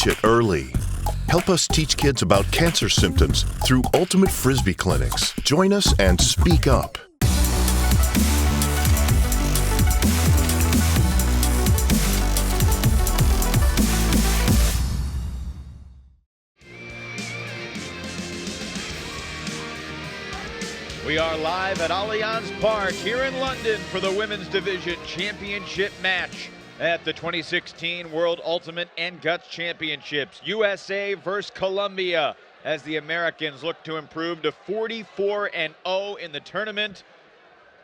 catch it early. Help us teach kids about cancer symptoms through Ultimate Frisbee clinics. Join us and speak up. We are live at Allianz Park here in London for the Women's Division Championship match at the 2016 World Ultimate and Guts Championships. USA versus Colombia as the Americans look to improve to 44-0 in the tournament.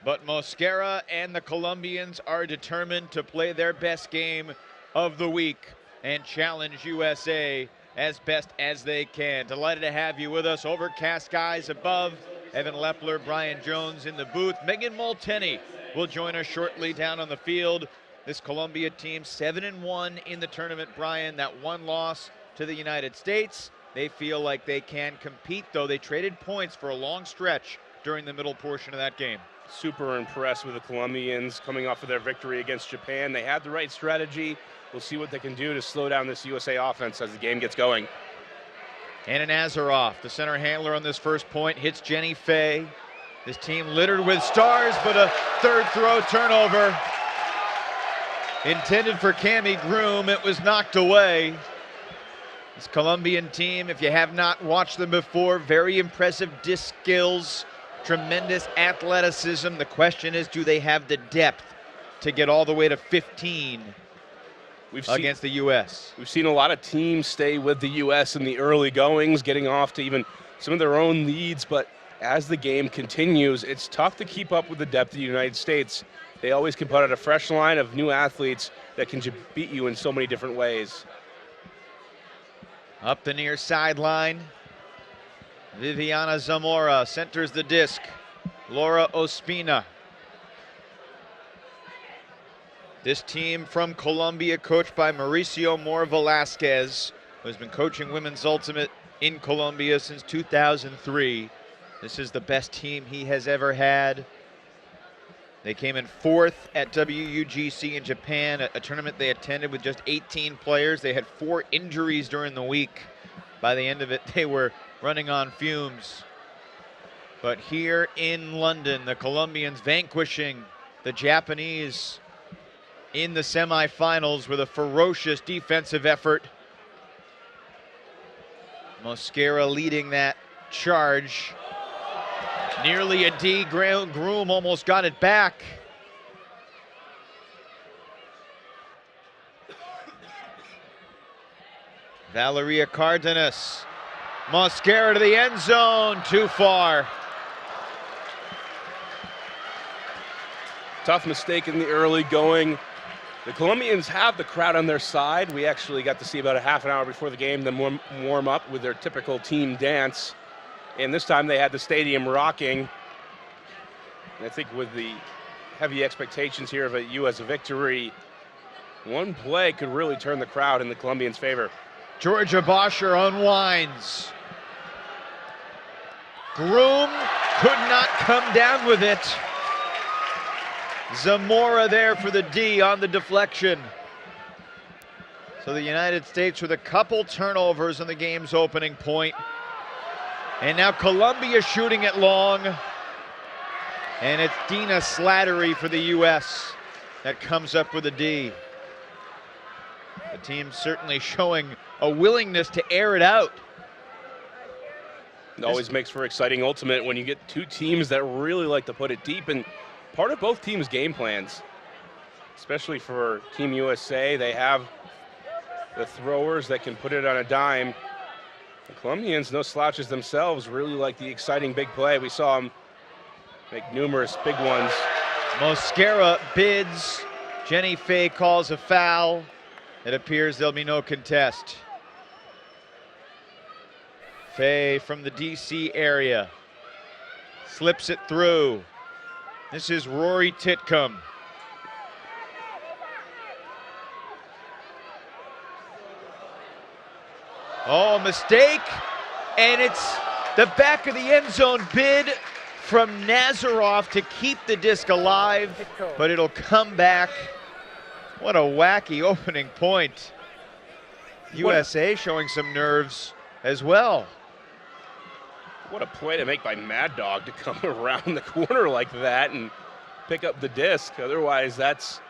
But Mosquera and the Colombians are determined to play their best game of the week and challenge USA as best as they can. Delighted to have you with us. Overcast skies above. Evan Lepler, Brian Jones in the booth. Megan Molteni will join us shortly down on the field. This Colombia team 7-1 in the tournament, Brian. That one loss to the United States. They feel like they can compete, though. They traded points for a long stretch during the middle portion of that game. Super impressed with the Colombians coming off of their victory against Japan. They had the right strategy. We'll see what they can do to slow down this USA offense as the game gets going. Anna Nazaroff, the center handler on this first point, hits Jenny Fay. This team littered with stars, but a third throw turnover. Intended for Cammie Groom, it was knocked away. This Colombian team, if you have not watched them before, very impressive disc skills, tremendous athleticism. The question is, do they have the depth to get all the way to 15 against the U.S.? We've seen a lot of teams stay with the U.S. in the early goings, getting off to even some of their own leads, but as the game continues, it's tough to keep up with the depth of the United States. They always can put out a fresh line of new athletes that can beat you in so many different ways. Up the near sideline, Viviana Zamora centers the disc. Laura Ospina. This team from Colombia, coached by Mauricio Mor Velasquez, who has been coaching Women's Ultimate in Colombia since 2003. This is the best team he has ever had. They came in 4th at WUGC in Japan, a tournament they attended with just 18 players. They had 4 injuries during the week. By the end of it, they were running on fumes. But here in London, the Colombians vanquishing the Japanese in the semifinals with a ferocious defensive effort. Mosquera leading that charge. Nearly a D. Groom almost got it back. Valeria Cardenas. Mosquera to the end zone, too far. Tough mistake in the early going. The Colombians have the crowd on their side. We actually got to see about a half an hour before the game them warm up with their typical team dance. And this time they had the stadium rocking. And I think with the heavy expectations here of a U.S. victory, one play could really turn the crowd in the Colombians' favor. Georgia Bosher unwinds. Groom could not come down with it. Zamora there for the D on the deflection. So the United States with a couple turnovers in the game's opening point. And now Colombia shooting it long. And it's Dina Slattery for the U.S. that comes up with a D. The team certainly showing a willingness to air it out. It always makes for exciting ultimate when you get two teams that really like to put it deep, and part of both teams' game plans, especially for Team USA, they have the throwers that can put it on a dime. The Colombians, no slouches themselves, really like the exciting big play. We saw them make numerous big ones. Mosquera bids. Jenny Fay calls a foul. It appears there'll be no contest. Fay from the DC area slips it through. This is Rory Titcomb. Oh, mistake, and it's the back of the end zone bid from Nazaroff to keep the disc alive, but it'll come back. What a wacky opening point. USA showing some nerves as well. What a play to make by Mad Dog to come around the corner like that and pick up the disc. Otherwise, that's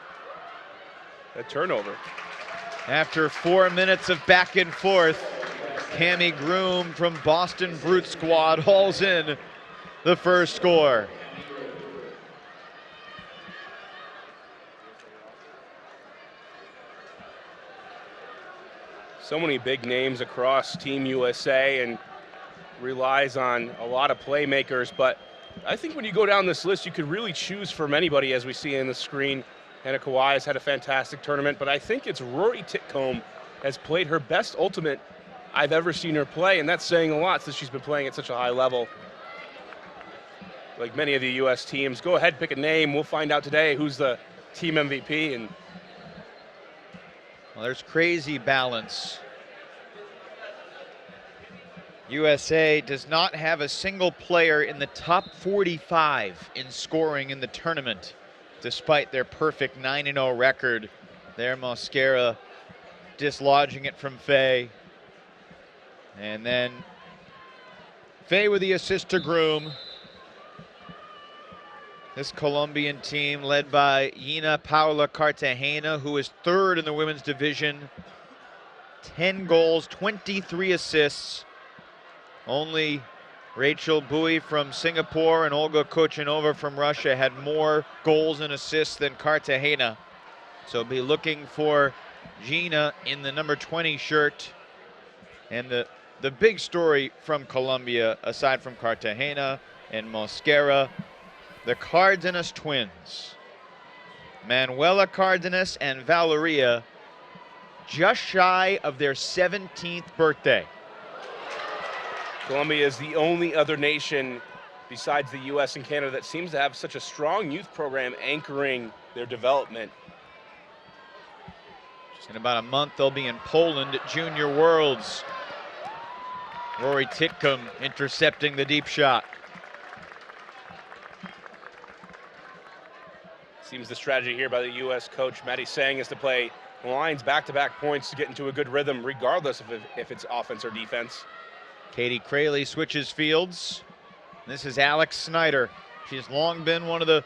a turnover. After 4 minutes of back and forth, Cami Groom from Boston Brute Squad hauls in the first score. So many big names across Team USA and relies on a lot of playmakers, but I think when you go down this list, you could really choose from anybody, as we see in the screen. Hannah Kawai has had a fantastic tournament, but I think it's Rory Titcomb has played her best ultimate I've ever seen her play, and that's saying a lot since she's been playing at such a high level. Like many of the U.S. teams, go ahead, pick a name. We'll find out today who's the team MVP. And well, there's crazy balance. USA does not have a single player in the top 45 in scoring in the tournament, despite their perfect 9-0 record. There, Mosquera dislodging it from Faye. And then Faye with the assist to Groom. This Colombian team led by Yina Paula Cartagena, who is third in the women's division. 10 goals, 23 assists. Only Rachel Bui from Singapore and Olga Kochanova from Russia had more goals and assists than Cartagena. So be looking for Gina in the number 20 shirt. And the big story from Colombia, aside from Cartagena and Mosquera, the Cardenas twins. Manuela Cardenas and Valeria, just shy of their 17th birthday. Colombia is the only other nation besides the U.S. and Canada that seems to have such a strong youth program anchoring their development. In about a month, they'll be in Poland at Junior Worlds. Rory Titcomb intercepting the deep shot. Seems the strategy here by the U.S. coach, Maddie Sang, is to play lines back-to-back points to get into a good rhythm, regardless of if it's offense or defense. Katie Crayley switches fields. This is Alex Snyder. She's long been one of the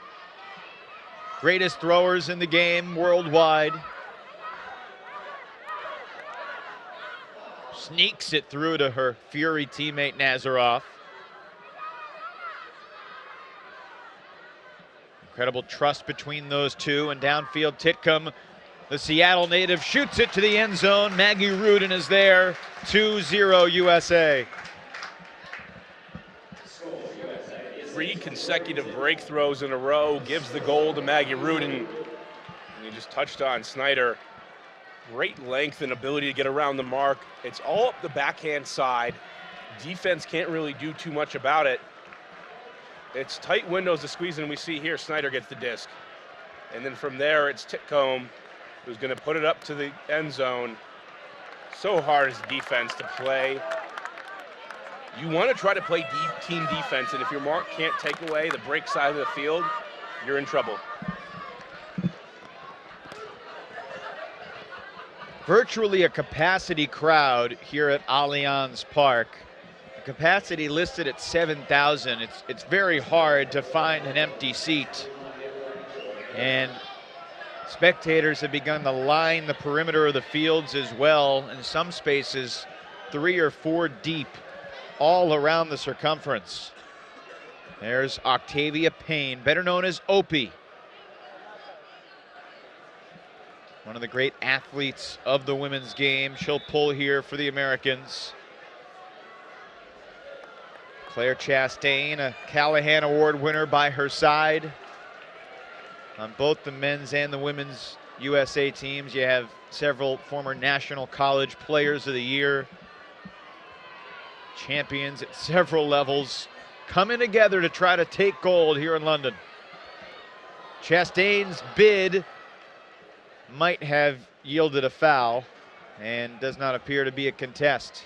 greatest throwers in the game worldwide. Sneaks it through to her Fury teammate Nazaroff. Incredible trust between those two, and downfield Titcomb, the Seattle native, shoots it to the end zone. Maggie Rudin is there. 2-0 USA. 3 consecutive breakthrows in a row gives the goal to Maggie Rudin. And you just touched on Snyder. Great length and ability to get around the mark. It's all up the backhand side. Defense can't really do too much about it. It's tight windows to squeeze in. We see here Snyder gets the disc. And then from there, it's Titcomb who's going to put it up to the end zone. So hard as defense to play. You want to try to play team defense, and if your mark can't take away the break side of the field, you're in trouble. Virtually a capacity crowd here at Allianz Park. The capacity listed at 7,000. It's very hard to find an empty seat. And spectators have begun to line the perimeter of the fields as well, in some spaces 3 or 4 deep, all around the circumference. There's Octavia Payne, better known as Opie. One of the great athletes of the women's game. She'll pull here for the Americans. Claire Chastain, a Callahan Award winner, by her side. On both the men's and the women's USA teams, you have several former National College Players of the Year. Champions at several levels coming together to try to take gold here in London. Chastain's bid might have yielded a foul and does not appear to be a contest.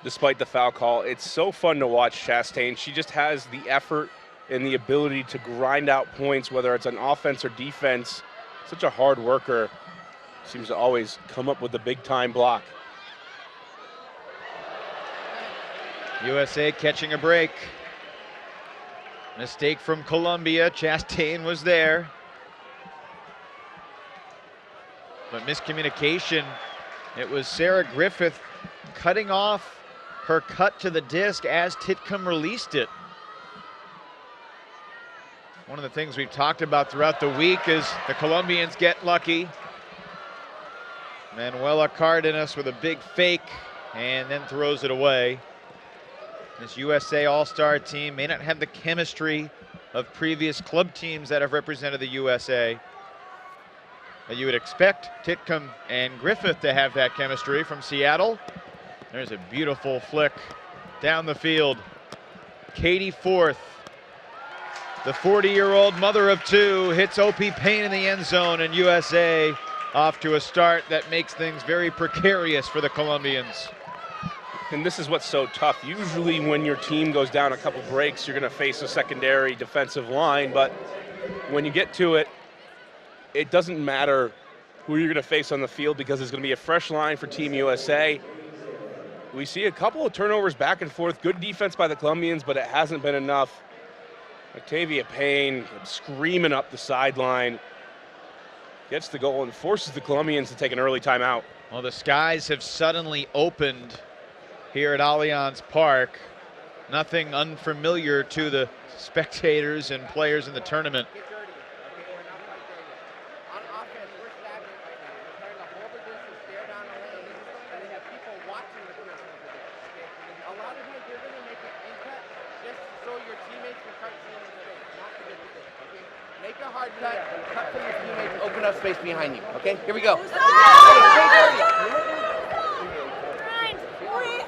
Despite the foul call, it's so fun to watch Chastain. She just has the effort and the ability to grind out points, whether it's on offense or defense. Such a hard worker. seems to always come up with a big time block. USA catching a break. Mistake from Columbia. Chastain was there. But miscommunication. It was Sarah Griffith cutting off her cut to the disc as Titcomb released it. One of the things we've talked about throughout the week is the Colombians get lucky. Manuela Cardenas with a big fake and then throws it away. This USA All-Star team may not have the chemistry of previous club teams that have represented the USA. But you would expect Titcomb and Griffith to have that chemistry from Seattle. There's a beautiful flick down the field. Katie Forth, the 40-year-old mother of two, hits Opie Payne in the end zone, and USA off to a start that makes things very precarious for the Colombians. And this is what's so tough. Usually when your team goes down a couple breaks, you're going to face a secondary defensive line, but when you get to it, it doesn't matter who you're going to face on the field because it's going to be a fresh line for Team USA. We see a couple of turnovers back and forth. Good defense by the Colombians, but it hasn't been enough. Octavia Payne screaming up the sideline, gets the goal and forces the Colombians to take an early timeout. Well, the skies have suddenly opened here at Allianz Park. Nothing unfamiliar to the spectators and players in the tournament. Space behind you. Okay, here we go. We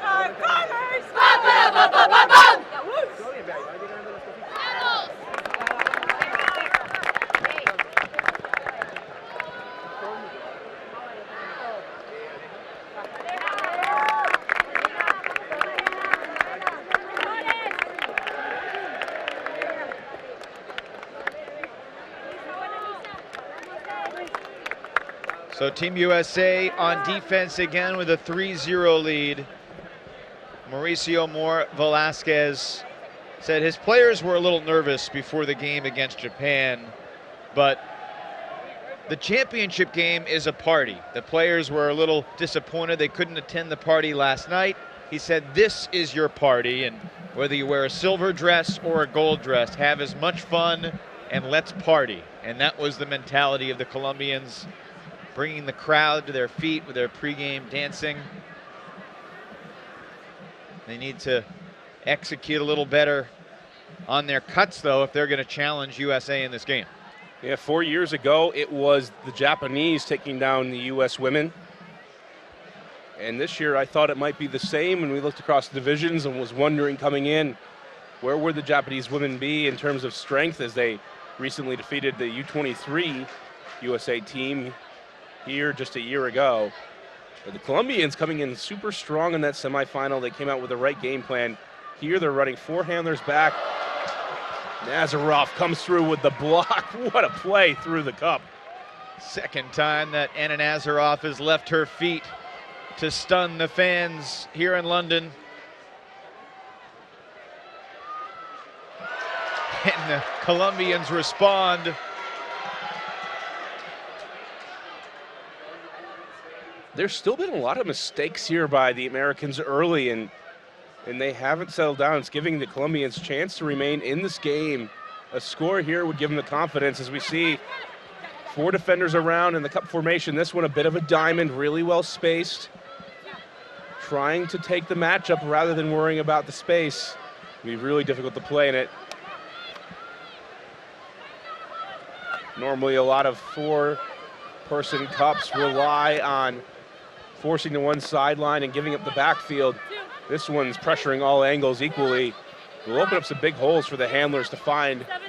are Commerce. So Team USA on defense again with a 3-0 lead. Mauricio Moore Velasquez said his players were a little nervous before the game against Japan, but the championship game is a party. The players were a little disappointed they couldn't attend the party last night. He said, this is your party, and whether you wear a silver dress or a gold dress, have as much fun and let's party. And that was the mentality of the Colombians, bringing the crowd to their feet with their pregame dancing. They need to execute a little better on their cuts, though, if they're going to challenge USA in this game. Yeah, 4 years ago, it was the Japanese taking down the U.S. women. And this year, I thought it might be the same when we looked across the divisions and was wondering coming in, where would the Japanese women be in terms of strength as they recently defeated the U23 USA team here just a year ago. But the Colombians coming in super strong in that semifinal. They came out with the right game plan. Here they're running four handlers back. Nazaroff comes through with the block. What a play through the cup. Second time that Anna Nazaroff has left her feet to stun the fans here in London. And the Colombians respond. There's still been a lot of mistakes here by the Americans early, and they haven't settled down. It's giving the Colombians a chance to remain in this game. A score here would give them the confidence as we see four defenders around in the cup formation. This one a bit of a diamond, really well spaced. Trying to take the matchup rather than worrying about the space. It'd be really difficult to play in it. Normally a lot of four-person cups rely on forcing to one sideline and giving up the backfield. This one's pressuring all angles equally. Will open up some big holes for the handlers to find. 7,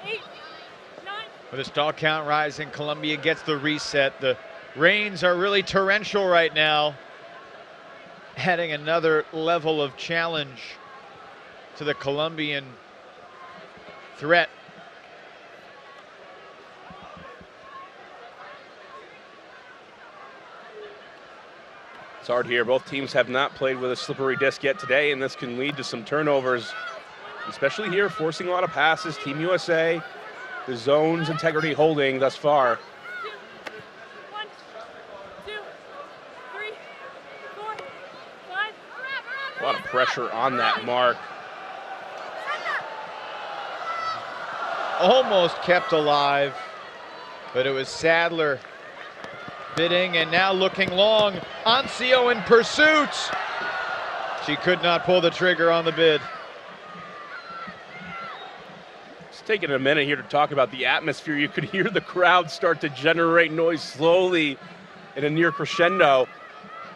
8, 9. With a stall count rising, Colombia gets the reset. The rains are really torrential right now, adding another level of challenge to the Colombian threat. It's hard here. Both teams have not played with a slippery disc yet today, and this can lead to some turnovers, especially here, forcing a lot of passes. Team USA, the zone's integrity holding thus far. 1, 2, 3, 4, 5. A lot of pressure on that mark. Almost kept alive, but it was Sadler bidding and now looking long. Ancio in pursuit. She could not pull the trigger on the bid. It's taking a minute here to talk about the atmosphere. You could hear the crowd start to generate noise slowly in a near crescendo.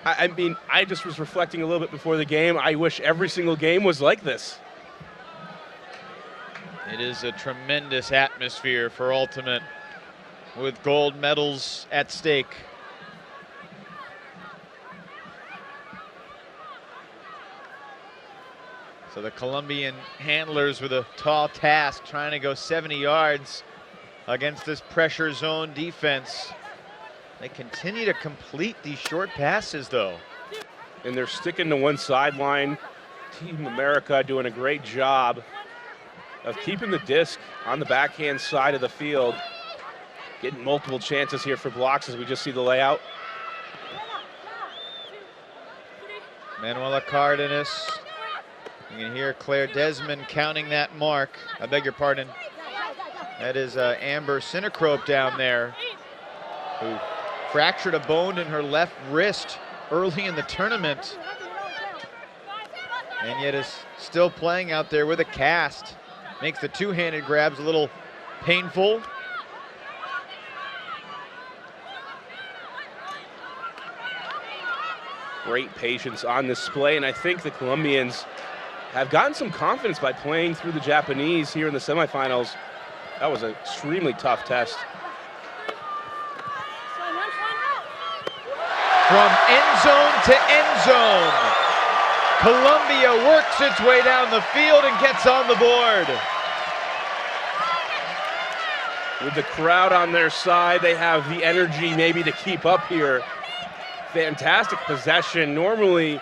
I mean, I just was reflecting a little bit before the game. I wish every single game was like this. It is a tremendous atmosphere for Ultimate, with gold medals at stake. So the Colombian handlers with a tall task, trying to go 70 yards against this pressure zone defense. They continue to complete these short passes, though. And they're sticking to one sideline. Team America doing a great job of keeping the disc on the backhand side of the field. Getting multiple chances here for blocks as we just see the layout. Manuela Cardenas. You can hear Claire Desmond counting that mark. I beg your pardon. That is Amber Sinecrope down there, who fractured a bone in her left wrist early in the tournament, and yet is still playing out there with a cast. Makes the two-handed grabs a little painful. Great patience on display, and I think the Colombians have gotten some confidence by playing through the Japanese here in the semifinals. That was an extremely tough test. From end zone to end zone, Colombia works its way down the field and gets on the board. With the crowd on their side, they have the energy maybe to keep up here. Fantastic possession. Normally,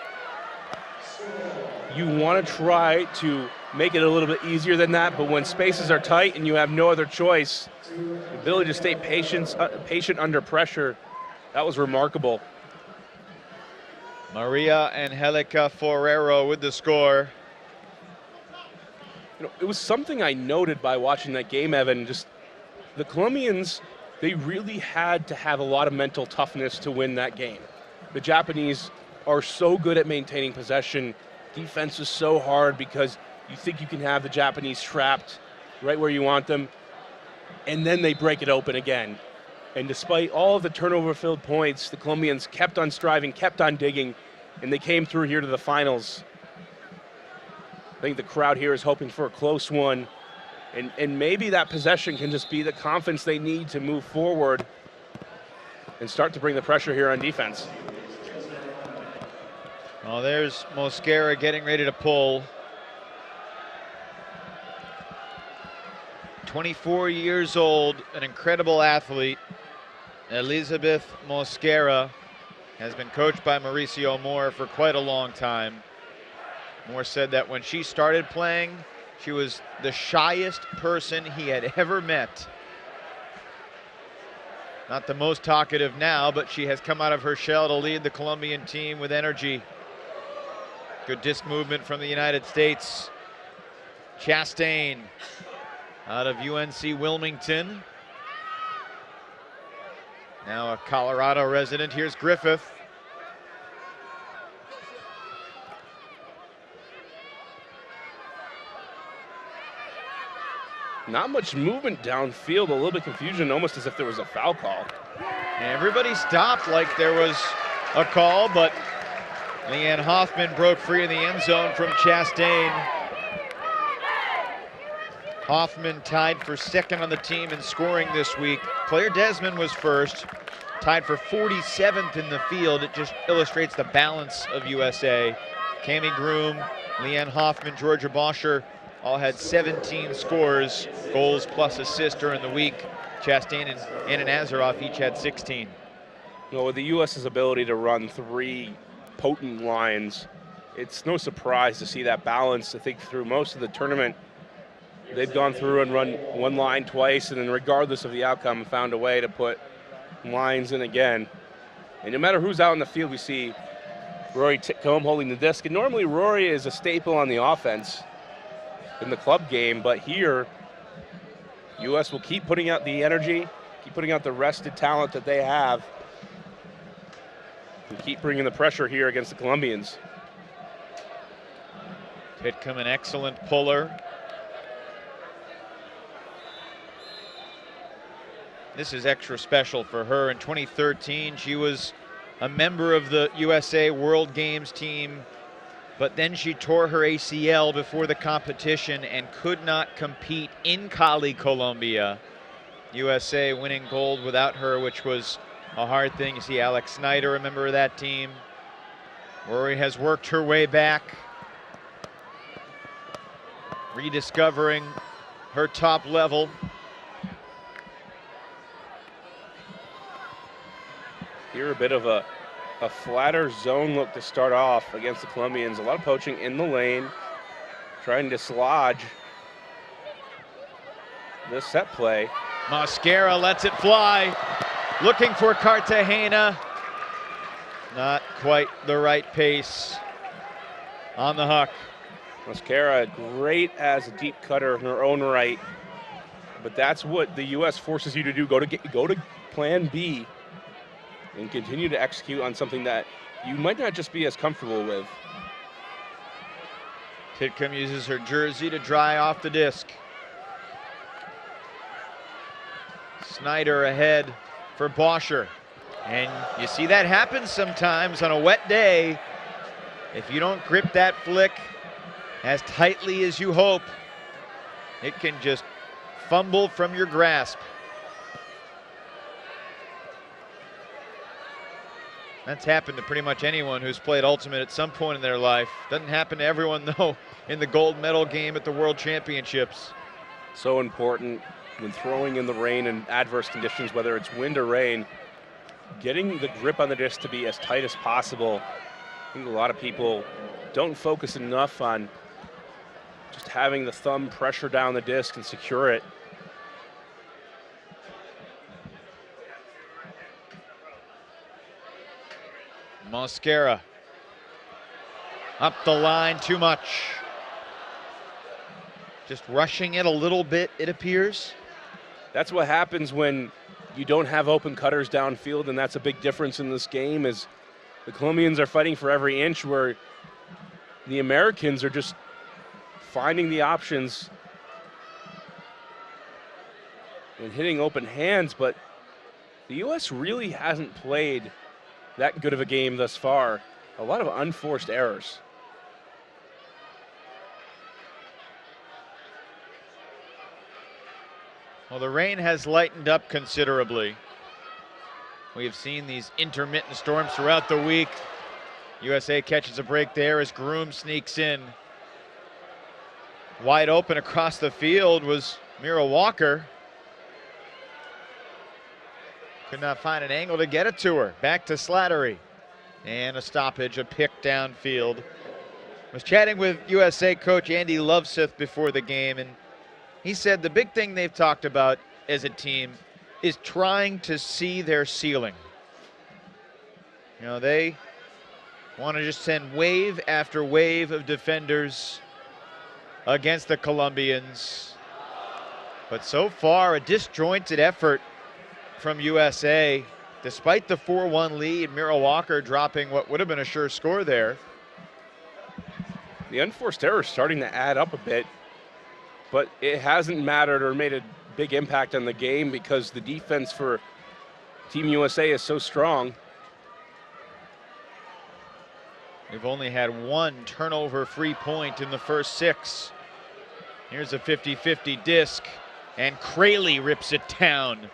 you want to try to make it a little bit easier than that, but when spaces are tight and you have no other choice, the ability to stay patient under pressure, that was remarkable. Maria Angelica Forero with the score. You know, it was something I noted by watching that game, Evan. Just the Colombians, they really had to have a lot of mental toughness to win that game. The Japanese are so good at maintaining possession. Defense is so hard because you think you can have the Japanese trapped right where you want them, and then they break it open again. And despite all of the turnover-filled points, the Colombians kept on striving, kept on digging, and they came through here to the finals. I think the crowd here is hoping for a close one, and maybe that possession can just be the confidence they need to move forward and start to bring the pressure here on defense. Well, there's Mosquera getting ready to pull. 24 years old, an incredible athlete. Elizabeth Mosquera has been coached by Mauricio Moore for quite a long time. Moore said that when she started playing, she was the shyest person he had ever met. Not the most talkative now, but she has come out of her shell to lead the Colombian team with energy. Good disc movement from the United States. Chastain out of UNC Wilmington. Now a Colorado resident. Here's Griffith. Not much movement downfield, a little bit confusion, almost as if there was a foul call. Everybody stopped like there was a call, but Leanne Hoffman broke free in the end zone from Chastain. Hoffman tied for second on the team in scoring this week. Claire Desmond was first, tied for 47th in the field. It just illustrates the balance of USA. Cami Groom, Leanne Hoffman, Georgia Boscher all had 17 scores, goals plus assists during the week. Chastain and Anna Nazaroff each had 16. You know, with the U.S.'s ability to run three potent lines. It's no surprise to see that balance. I think through most of the tournament, they've gone through and run one line twice, and then regardless of the outcome, found a way to put lines in again. And no matter who's out in the field, we see Rory Titcomb holding the disc. And normally Rory is a staple on the offense in the club game, but here, U.S. will keep putting out the energy, keep putting out the rested talent that they have, and keep bringing the pressure here against the Colombians. Titcomb, an excellent puller. This is extra special for her. In 2013, she was a member of the USA World Games team, but then she tore her ACL before the competition and could not compete in Cali, Colombia. USA winning gold without her, which was a hard thing. You see Alex Snyder, a member of that team. Rory has worked her way back, rediscovering her top level. Here a bit of a flatter zone look to start off against the Colombians. A lot of poaching in the lane, trying to dislodge this set play. Mosquera lets it fly, looking for Cartagena. Not quite the right pace on the huck. Mosquera, great as a deep cutter in her own right, but that's what the U.S. forces you to do. Go to plan B and continue to execute on something that you might not just be as comfortable with. Titcomb uses her jersey to dry off the disc. Snyder ahead for Boscher. And you see that happen sometimes on a wet day. If you don't grip that flick as tightly as you hope, it can just fumble from your grasp. That's happened to pretty much anyone who's played Ultimate at some point in their life. Doesn't happen to everyone, though, in the gold medal game at the World Championships. So important when throwing in the rain and adverse conditions, whether it's wind or rain, getting the grip on the disc to be as tight as possible. I think a lot of people don't focus enough on just having the thumb pressure down the disc and secure it. Mosquera up the line too much. Just rushing it a little bit, it appears. That's what happens when you don't have open cutters downfield, and that's a big difference in this game. Is the Colombians are fighting for every inch, where the Americans are just finding the options and hitting open hands, but the U.S. really hasn't played that good of a game thus far. A lot of unforced errors. Well, the rain has lightened up considerably. We have seen these intermittent storms throughout the week. USA catches a break there as Groom sneaks in. Wide open across the field was Mira Walker. Could not find an angle to get it to her. Back to Slattery. And a stoppage, a pick downfield. Was chatting with USA coach Andy Lovesith before the game, and he said the big thing they've talked about as a team is trying to see their ceiling. You know, they want to just send wave after wave of defenders against the Colombians. But so far, a disjointed effort from USA, despite the 4-1 lead. Mira Walker dropping what would have been a sure score there. The unforced error is starting to add up a bit, but it hasn't mattered or made a big impact on the game because the defense for Team USA is so strong. We've only had one turnover-free point in the first 6. Here's a 50-50 disc, and Crayley rips it down.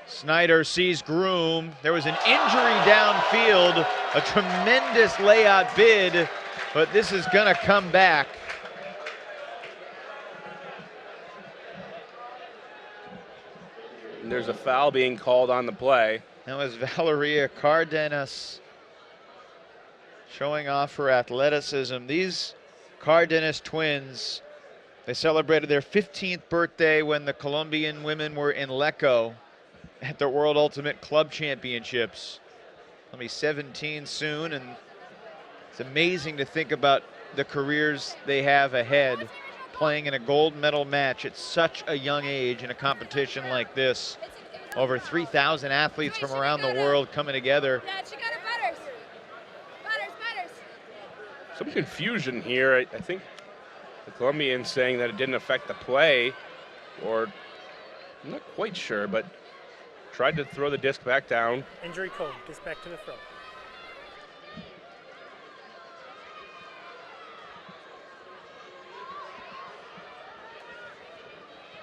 Snyder sees Groom. There was an injury downfield, a tremendous layout bid, but this is gonna come back. And there's a foul being called on the play. That was Valeria Cardenas showing off her athleticism. These Cardenas twins, they celebrated their 15th birthday when the Colombian women were in Lecco at the World Ultimate Club Championships. They'll be 17 soon, and it's amazing to think about the careers they have ahead, playing in a gold medal match at such a young age in a competition like this. Over 3,000 athletes from around the world coming together. Some confusion here. I think the Colombians saying that it didn't affect the play, or I'm not quite sure, but tried to throw the disc back down. Injury code, disc back to the throw.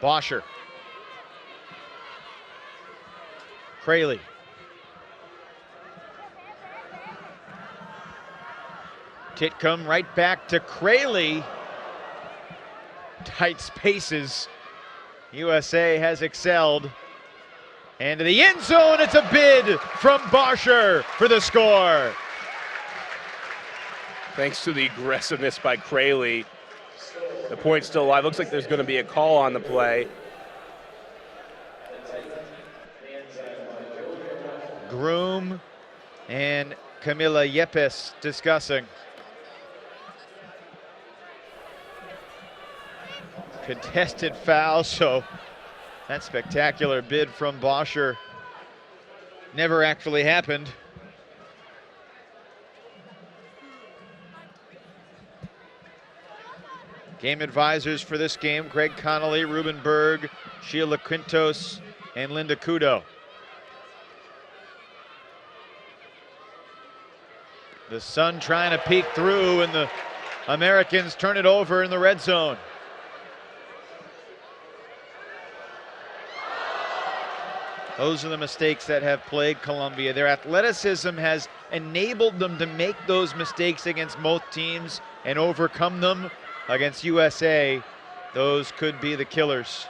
Bosher. Crayley. Titcomb right back to Crayley. Tight spaces. USA has excelled. And to the end zone, it's a bid from Bosher for the score. Thanks to the aggressiveness by Crayley. The point's still alive. Looks like there's going to be a call on the play. Groom and Camila Yepes discussing. Contested foul, so that spectacular bid from Bosher never actually happened. Game advisors for this game: Greg Connolly, Ruben Berg, Sheila Quintos, and Linda Kudo. The sun trying to peek through, and the Americans turn it over in the red zone. Those are the mistakes that have plagued Colombia. Their athleticism has enabled them to make those mistakes against both teams and overcome them. Against USA, those could be the killers.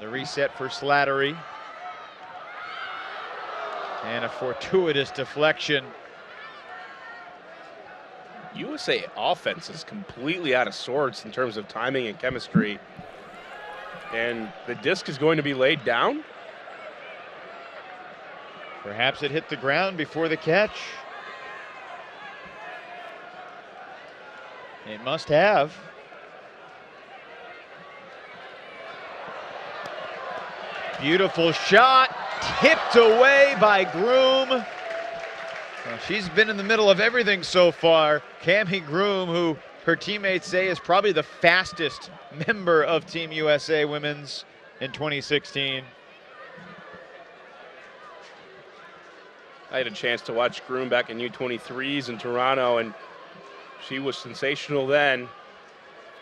The reset for Slattery. And a fortuitous deflection. USA offense is completely out of sorts in terms of timing and chemistry. And the disc is going to be laid down. Perhaps it hit the ground before the catch. It must have. Beautiful shot, tipped away by Groom. Well, she's been in the middle of everything so far. Cami Groom, who her teammates say is probably the fastest member of Team USA Women's in 2016. I had a chance to watch Groom back in U23s in Toronto, and she was sensational then,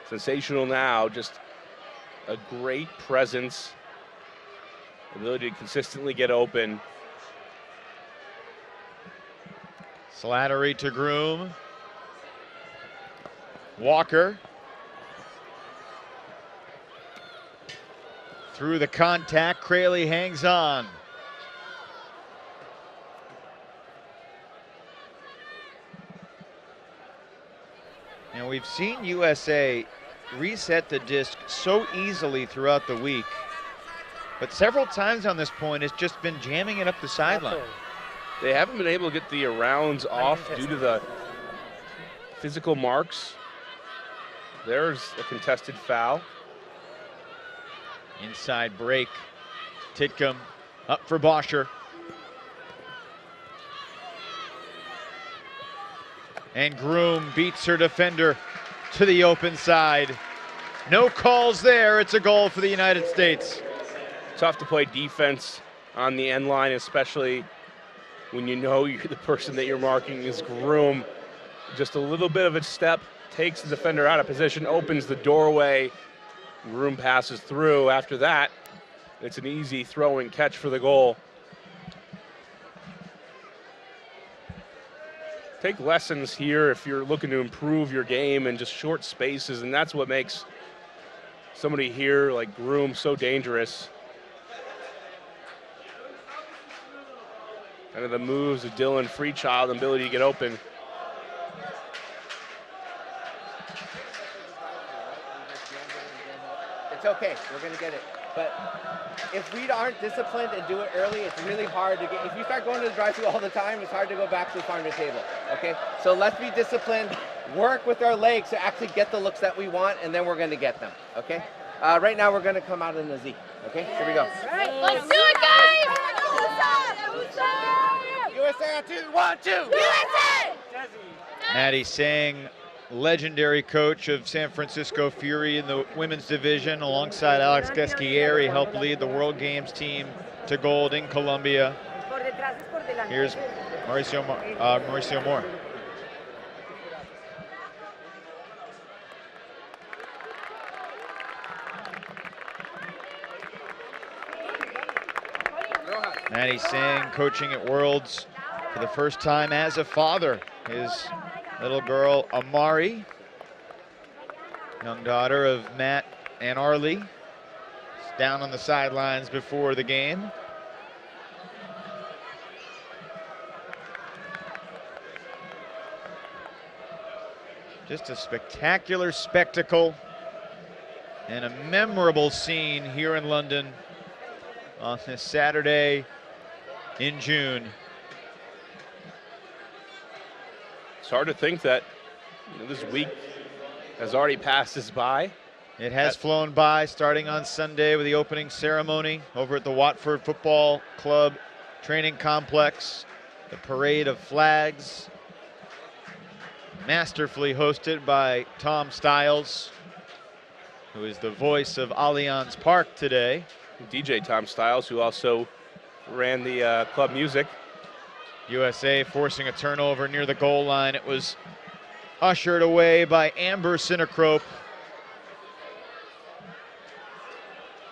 sensational now. Just a great presence, ability to consistently get open. Slattery to Groom. Walker. Through the contact, Crayley hangs on. And we've seen USA reset the disc so easily throughout the week, but several times on this point it's just been jamming it up the sideline. They haven't been able to get the arounds off due to the physical marks. There's a contested foul. Inside break. Titcomb up for Bosher. And Groom beats her defender to the open side. No calls there. It's a goal for the United States. Tough to play defense on the end line, especially when you know you're the person that you're marking is Groom. Just a little bit of a step takes the defender out of position, opens the doorway. Groom passes through. After that, it's an easy throw and catch for the goal. Take lessons here if you're looking to improve your game in just short spaces, and that's what makes somebody here like Groom so dangerous. Kind of the moves of Dylan Freechild and ability to get open. It's okay, we're gonna get it. But if we aren't disciplined and do it early, it's really hard to get. If you start going to the drive-thru all the time, it's hard to go back to the farm to table, okay? So let's be disciplined, work with our legs to actually get the looks that we want, and then we're gonna get them, okay? Right now we're gonna come out in a Z, okay? Here we go. Let's do it, guys! USA on 2, 1, 2! USA! Maddie Sang, legendary coach of San Francisco Fury in the women's division, alongside Alex Geschieri, helped lead the World Games team to gold in Colombia. Here's Mauricio Moore. Maddie Sang coaching at Worlds for the first time as a father. His little girl, Amari, young daughter of Matt and Arlie, is down on the sidelines before the game. Just a spectacular spectacle and a memorable scene here in London on this Saturday in June. It's hard to think that this week has already passed us by. It has flown by, starting on Sunday with the opening ceremony over at the Watford Football Club training complex. The parade of flags, masterfully hosted by Tom Stiles, who is the voice of Allianz Park today. DJ Tom Stiles, who also ran the club music. USA forcing a turnover near the goal line. It was ushered away by Amber Sinnerkrope.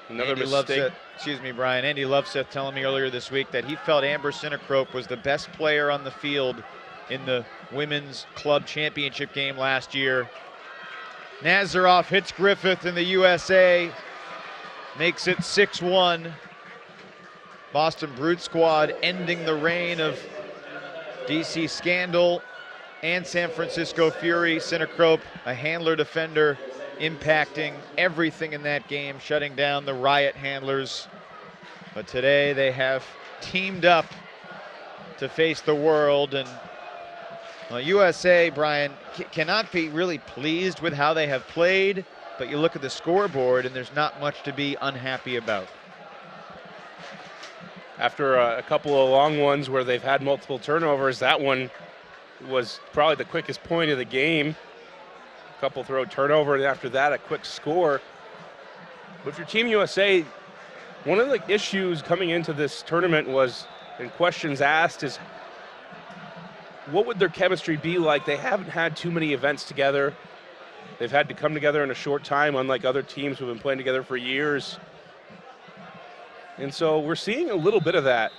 Another Andy mistake. Loveseth, excuse me, Brian. Andy Loveseth telling me earlier this week that he felt Amber Sinnerkrope was the best player on the field in the women's club championship game last year. Nazaroff hits Griffith, and the USA makes it 6-1. Boston Brute Squad ending the reign of DC Scandal and San Francisco Fury. Sinnerkrope, a handler defender, impacting everything in that game, shutting down the Riot handlers. But today they have teamed up to face the world, and USA, Brian, cannot be really pleased with how they have played, but you look at the scoreboard and there's not much to be unhappy about. After a couple of long ones where they've had multiple turnovers, that one was probably the quickest point of the game. A couple throw turnover, and after that, a quick score. But for Team USA, one of the issues coming into this tournament was, and questions asked, is what would their chemistry be like? They haven't had too many events together. They've had to come together in a short time, unlike other teams who have been playing together for years. And so we're seeing a little bit of that.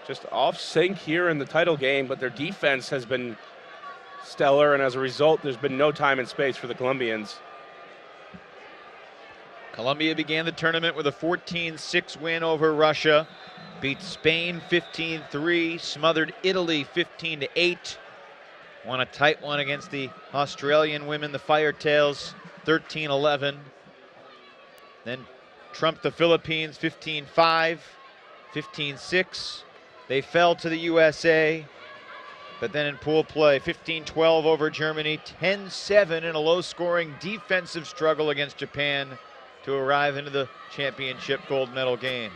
Just off sync here in the title game, but their defense has been stellar, and as a result, there's been no time and space for the Colombians. Colombia began the tournament with a 14-6 win over Russia, beat Spain 15-3, smothered Italy 15-8, won a tight one against the Australian women, the Firetails, 13-11, then trumped the Philippines 15-5, 15-6. They fell to the USA, but then in pool play, 15-12 over Germany, 10-7 in a low-scoring defensive struggle against Japan to arrive into the championship gold medal game.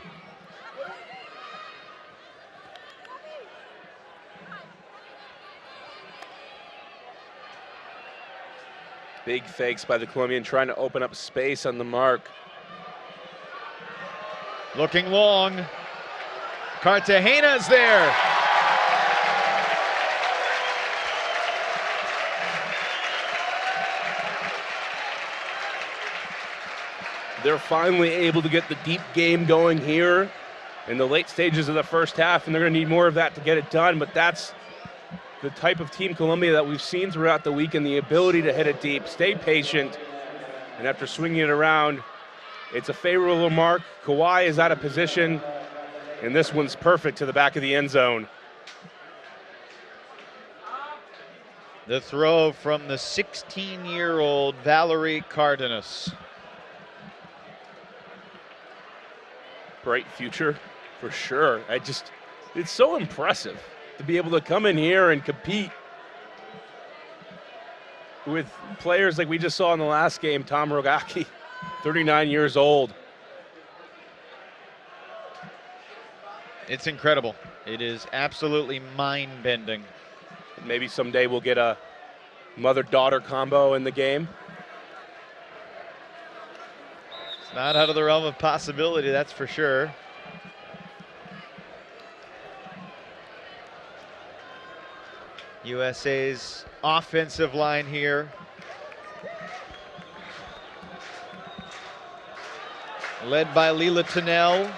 Big fakes by the Colombian, trying to open up space on the mark. Looking long. Cartagena's there. They're finally able to get the deep game going here in the late stages of the first half, and they're going to need more of that to get it done, but that's the type of Team Colombia that we've seen throughout the week, and the ability to hit it deep, stay patient, and after swinging it around, it's a favorable mark. Kawhi is out of position, and this one's perfect to the back of the end zone. The throw from the 16-year-old Valerie Cardenas. Bright future for sure. It's so impressive to be able to come in here and compete with players like we just saw in the last game. Tom Rogacki, 39 years old. It's incredible. It is absolutely mind-bending. Maybe someday we'll get a mother-daughter combo in the game. It's not out of the realm of possibility, that's for sure. USA's offensive line here. Led by Leila Tunnell,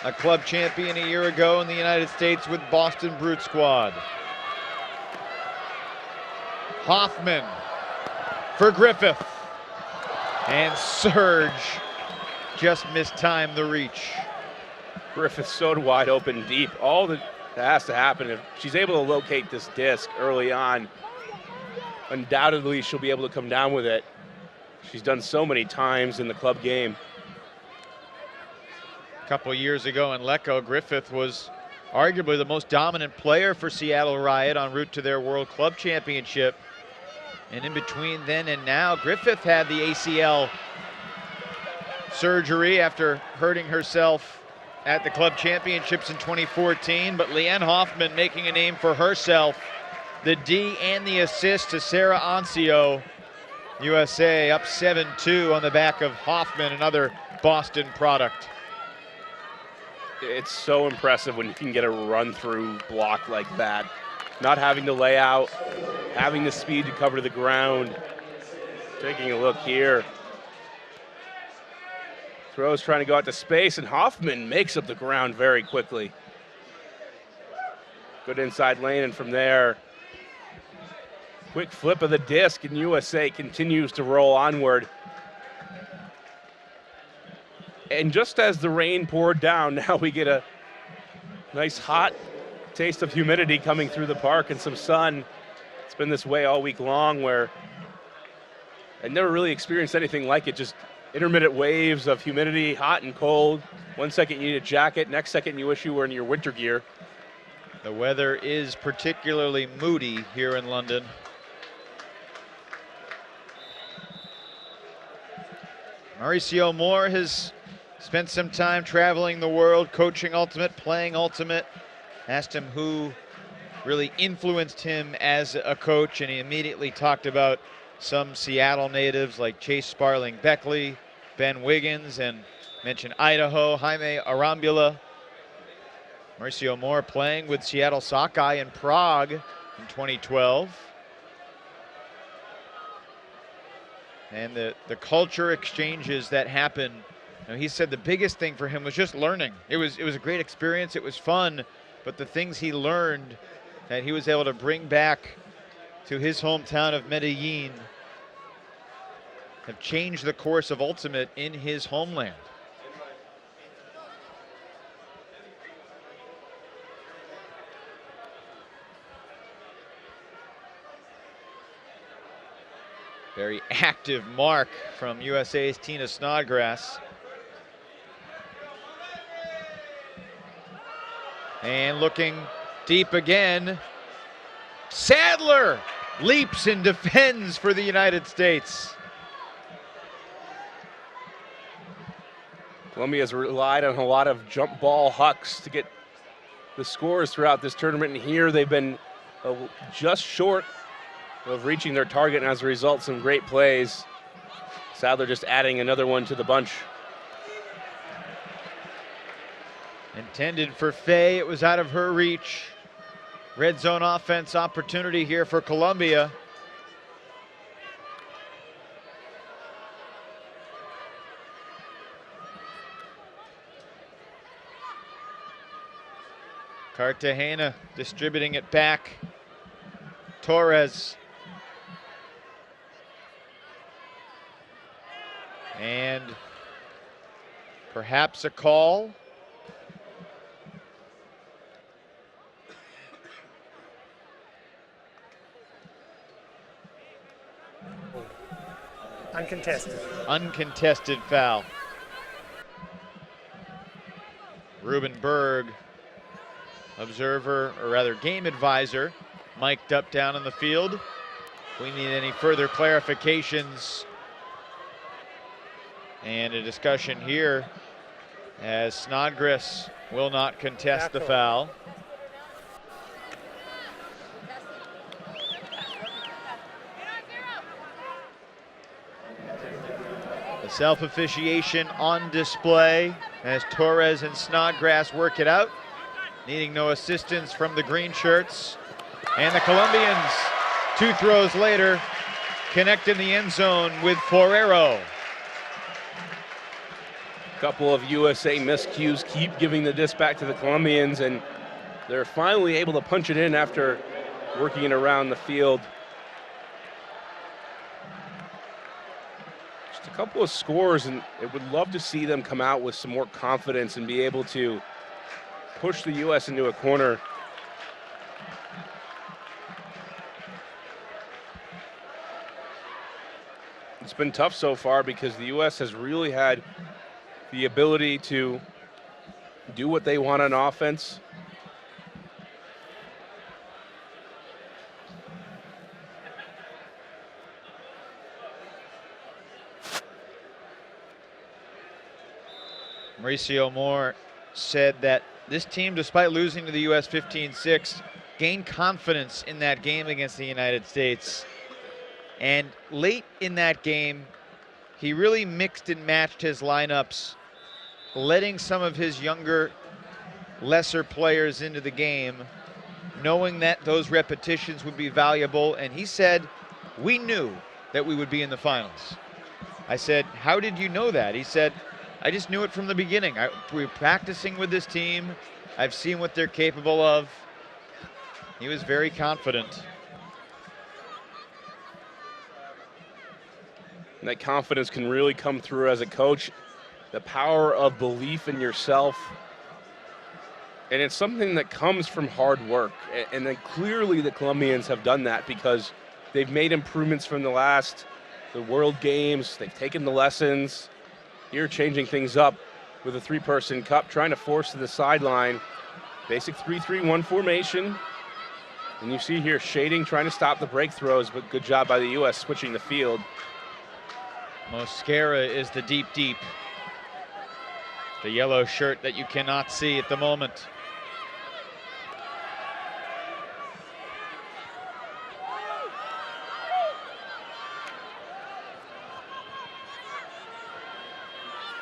a club champion a year ago in the United States with Boston Brute Squad. Hoffman for Griffith. And Surge just mistimed the reach. Griffith so wide open deep. All that has to happen, if she's able to locate this disc early on, undoubtedly she'll be able to come down with it. She's done so many times in the club game. A couple years ago in Lecco, Griffith was arguably the most dominant player for Seattle Riot en route to their World Club Championship. And in between then and now, Griffith had the ACL surgery after hurting herself at the club championships in 2014. But Leanne Hoffman making a name for herself. The D and the assist to Sarah Ancio. USA up 7-2 on the back of Hoffman, another Boston product. It's so impressive when you can get a run-through block like that. Not having to lay out, having the speed to cover the ground. Taking a look here. Throws trying to go out to space, and Hoffman makes up the ground very quickly. Good inside lane, and from there, quick flip of the disc, and USA continues to roll onward. And just as the rain poured down, now we get a nice hot taste of humidity coming through the park and some sun. It's been this way all week long, where I never really experienced anything like it. Just intermittent waves of humidity, hot and cold. 1 second you need a jacket, next second you wish you were in your winter gear. The weather is particularly moody here in London. Mauricio Moore has spent some time traveling the world, coaching Ultimate, playing Ultimate. Asked him who really influenced him as a coach, and he immediately talked about some Seattle natives like Chase Sparling Beckley, Ben Wiggins, and mentioned Idaho, Jaime Arambula. Mauricio Moore playing with Seattle Sockeye in Prague in 2012. And the culture exchanges that happen, you know, he said the biggest thing for him was just learning. It was a great experience, it was fun, but the things he learned that he was able to bring back to his hometown of Medellin have changed the course of Ultimate in his homeland. Very active mark from USA's Tina Snodgrass. And looking deep again. Sadler leaps and defends for the United States. Colombia's relied on a lot of jump ball hucks to get the scores throughout this tournament, and here they've been just short of reaching their target, and as a result, some great plays. Sadler just adding another one to the bunch. Intended for Faye, it was out of her reach. Red zone offense opportunity here for Colombia. Cartagena distributing it back. Torres. And perhaps a call. Uncontested. Uncontested foul. Ruben Berg, observer, or rather game advisor, mic'd up down in the field. If we need any further clarifications and a discussion here, as Snodgrass will not contest the foul. The self-officiation on display as Torres and Snodgrass work it out, needing no assistance from the green shirts. And the Colombians, 2 throws later, connect in the end zone with Forero. A couple of USA miscues keep giving the disc back to the Colombians, and they're finally able to punch it in after working it around the field. Just a couple of scores, and I would love to see them come out with some more confidence and be able to push the U.S. into a corner. It's been tough so far because the U.S. has really had the ability to do what they want on offense. Mauricio Moore said that this team, despite losing to the U.S. 15-6, gained confidence in that game against the United States. And late in that game, he really mixed and matched his lineups, letting some of his younger, lesser players into the game, knowing that those repetitions would be valuable. And he said, we knew that we would be in the finals. I said, how did you know that? He said, I just knew it from the beginning. We were practicing with this team. I've seen what they're capable of. He was very confident. And that confidence can really come through as a coach. The power of belief in yourself. And it's something that comes from hard work. And then clearly the Colombians have done that because they've made improvements from the World Games. They've taken the lessons. Here changing things up with a 3-person cup, trying to force to the sideline. Basic 3-3-1 formation. And you see here shading, trying to stop the break throws, but good job by the U.S. switching the field. Mosquera is the deep. The yellow shirt that you cannot see at the moment.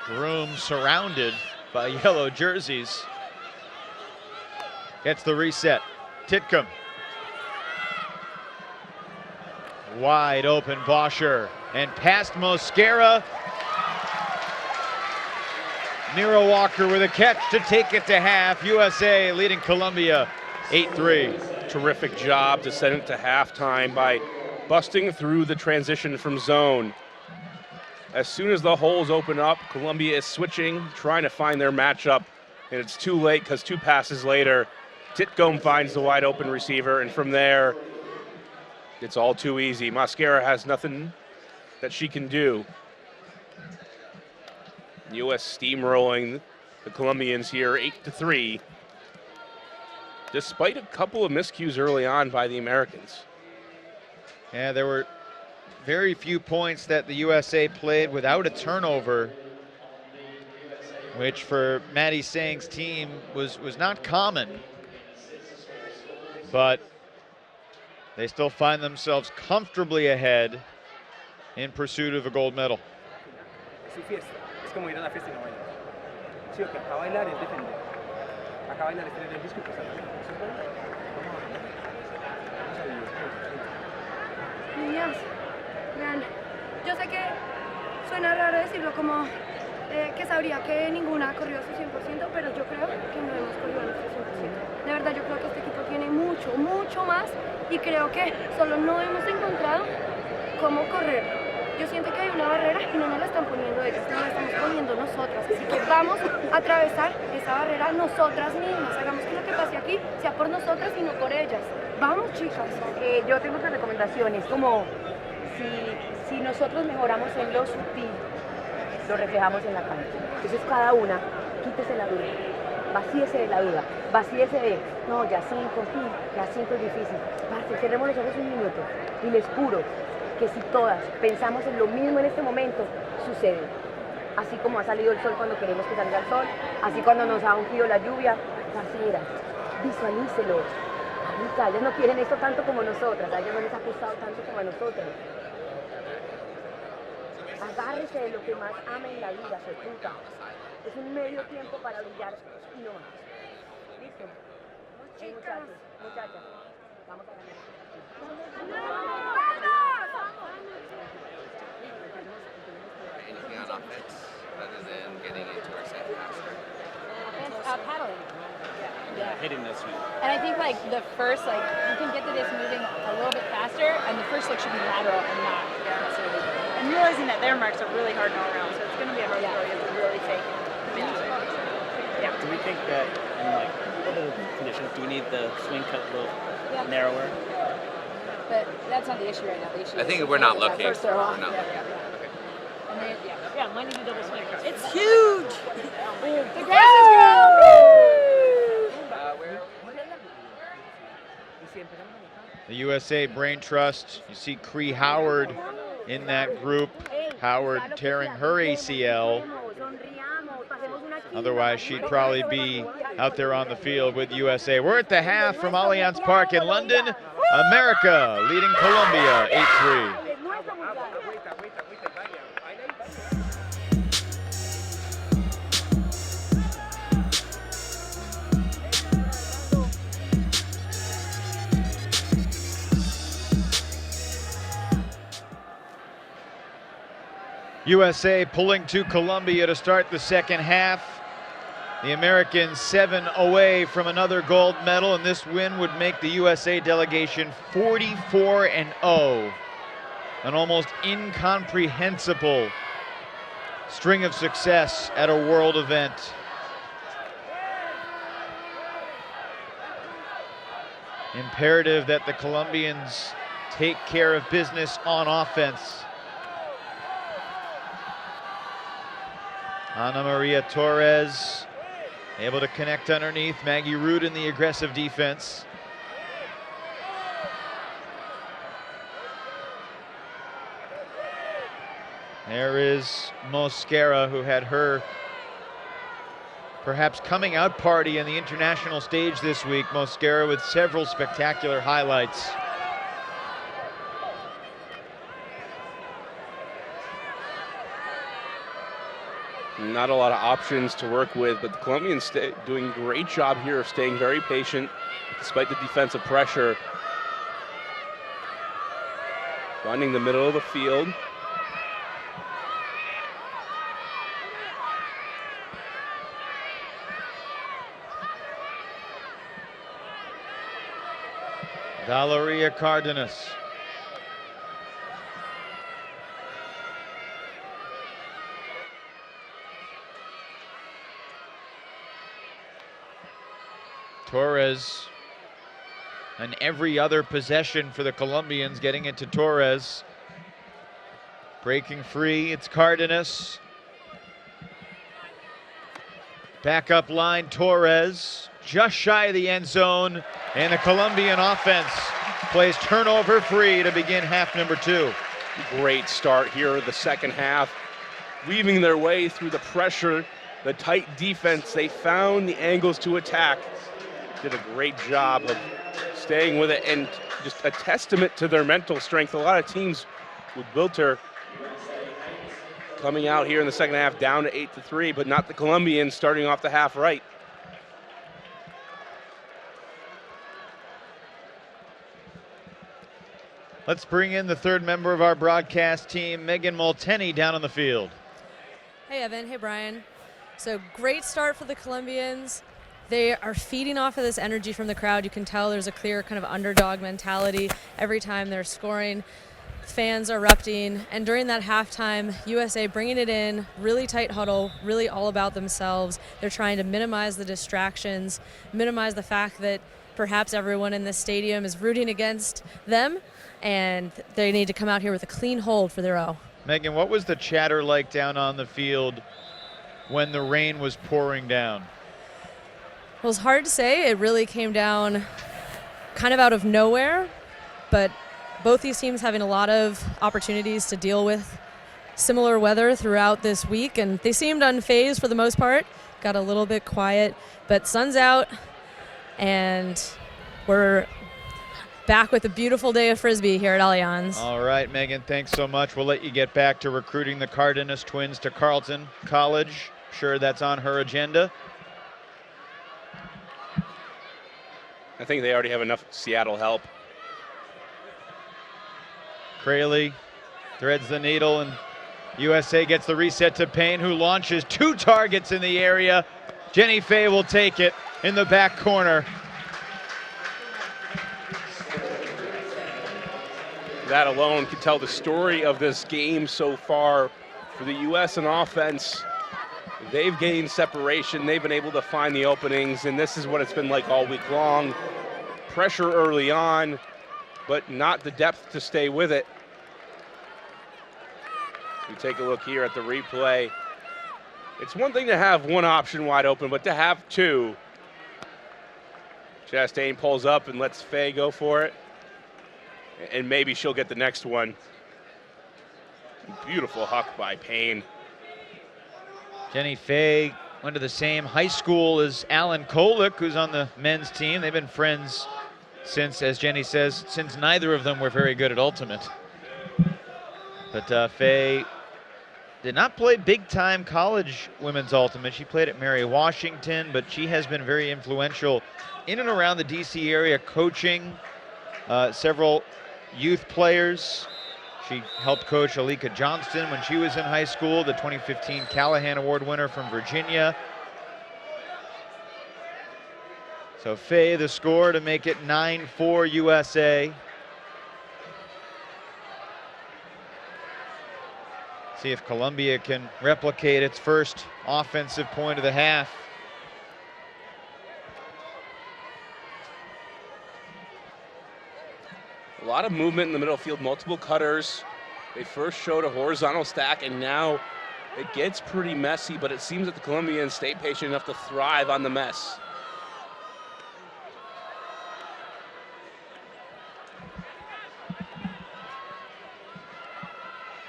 Groom surrounded by yellow jerseys. Gets the reset. Titcomb. Wide open Bosher. And past Mosquera. Nero Walker with a catch to take it to half. USA leading Colombia 8-3. Terrific job to send it to halftime by busting through the transition from zone. As soon as the holes open up, Colombia is switching, trying to find their matchup, and it's too late because 2 passes later, Titcomb finds the wide open receiver, and from there, it's all too easy. Mosquera has nothing that she can do. U.S. steamrolling the Colombians here 8-3, despite a couple of miscues early on by the Americans. Yeah, there were very few points that the USA played without a turnover, which for Maddie Sang's team was not common, but they still find themselves comfortably ahead in pursuit of a gold medal. Su fiesta. Es como ir a la fiesta y no bailar. Sí, ok, acá bailar es defender. Acá bailar es defender. Disculpe, Niños, vean, yo sé que suena raro decirlo como que sabría que ninguna corrió a su 100%, pero yo creo que no hemos corrido a nuestro 100%. De verdad, yo creo que este equipo tiene mucho más y creo que solo no hemos encontrado cómo correr. Yo siento que hay una barrera y no nos la están poniendo ellos, nos la estamos poniendo nosotras. Así que vamos a atravesar esa barrera nosotras mismas. Hagamos que lo que pase aquí sea por nosotras y no por ellas. Vamos, chicas. Yo tengo otra recomendación, es como Si nosotros mejoramos en lo sutil, lo reflejamos en la cancha. Entonces cada una, quítese la duda, vacíese de la duda, vacíese de, no, ya 5, sí, ya 5 es difícil. Parce, cerremos los ojos un minuto y les juro que si todas pensamos en lo mismo en este momento, sucede. Así como ha salido el sol cuando queremos que salga el sol, así cuando nos ha ungido la lluvia, parceras, visualícelos. Ahorita, ellos no quieren esto tanto como nosotras, a ellos no les ha costado tanto como a nosotros. Agárrese de lo que más ama en la vida, se puta. Es un medio tiempo para brillar y no más. ¿Listo? Muchachos, muchachas, vamos a ganar. Anything on offense other than getting into our set faster? Paddling. Yeah, hitting this one. And I think like the first, like you can get the disc moving a little bit faster, and the first look should be lateral and not necessarily. And realizing that their marks are really hard to all around, so it's going to be a hard throw. You have to really take it. Yeah. Do we think that in like other conditions, do we need the swing cut a little narrower? But that's not the issue right now. The issue I think is we're not looking. First throw off. We're not And then, Yeah, might need a double swing. It's huge. The grass is growing. The USA Brain Trust, you see Cree Howard in that group. Howard tearing her ACL. Otherwise, she'd probably be out there on the field with USA. We're at the half from Allianz Park in London. America leading Colombia 8-3. USA pulling to Colombia to start the second half. The Americans 7 away from another gold medal, and this win would make the USA delegation 44-0. An almost incomprehensible string of success at a world event. Imperative that the Colombians take care of business on offense. Ana Maria Torres able to connect underneath. Maggie Root in the aggressive defense. There is Mosquera, who had her perhaps coming out party in the international stage this week. Mosquera with several spectacular highlights. Not a lot of options to work with, but the Colombians doing a great job here of staying very patient despite the defensive pressure. Finding the middle of the field. Valeria Cardenas. Torres, and every other possession for the Colombians, getting it to Torres. Breaking free, it's Cardenas. Backup line, Torres, just shy of the end zone, and the Colombian offense plays turnover free to begin half number 2. Great start here, the second half. Weaving their way through the pressure, the tight defense. They found the angles to attack. Did a great job of staying with it, and just a testament to their mental strength. A lot of teams with Wilter coming out here in the second half down to 8-3, but not the Colombians starting off the half right. Let's bring in the third member of our broadcast team, Megan Molteni, down on the field. Hey, Evan. Hey, Brian. So great start for the Colombians. They are feeding off of this energy from the crowd. You can tell there's a clear kind of underdog mentality every time they're scoring. fans erupting, and during that halftime, USA bringing it in, really tight huddle, really all about themselves. They're trying to minimize the distractions, minimize the fact that perhaps everyone in this stadium is rooting against them, and they need to come out here with a clean hold for their O. Megan, what was the chatter like down on the field when the rain was pouring down? It was hard to say. It really came down kind of out of nowhere, but both these teams having a lot of opportunities to deal with similar weather throughout this week, and they seemed unfazed for the most part. Got a little bit quiet, but sun's out, and we're back with a beautiful day of Frisbee here at Allianz. All right, Megan, thanks so much. We'll let you get back to recruiting the Cardenas twins to Carleton College. Sure, that's on her agenda. I think they already have enough Seattle help. Crayley threads the needle, and USA gets the reset to Payne, who launches 2 targets in the area. Jenny Fay will take it in the back corner. That alone could tell the story of this game so far for the U.S. in offense. They've gained separation. They've been able to find the openings, and this is what it's been like all week long. Pressure early on, but not the depth to stay with it. We take a look here at the replay. It's one thing to have one option wide open, but to have 2. Chastain pulls up and lets Fay go for it. And maybe she'll get the next one. Beautiful huck by Payne. Jenny Fay went to the same high school as Alan Kolick, who's on the men's team. They've been friends since, as Jenny says, since neither of them were very good at Ultimate. But Fay did not play big-time college women's Ultimate. She played at Mary Washington, but she has been very influential in and around the D.C. area, coaching several youth players. She helped coach Alika Johnston when she was in high school, the 2015 Callahan Award winner from Virginia. So Fay the score to make it 9-4 USA. See if Columbia can replicate its first offensive point of the half. A lot of movement in the middle field, multiple cutters. They first showed a horizontal stack, and now it gets pretty messy, but it seems that the Colombians stay patient enough to thrive on the mess.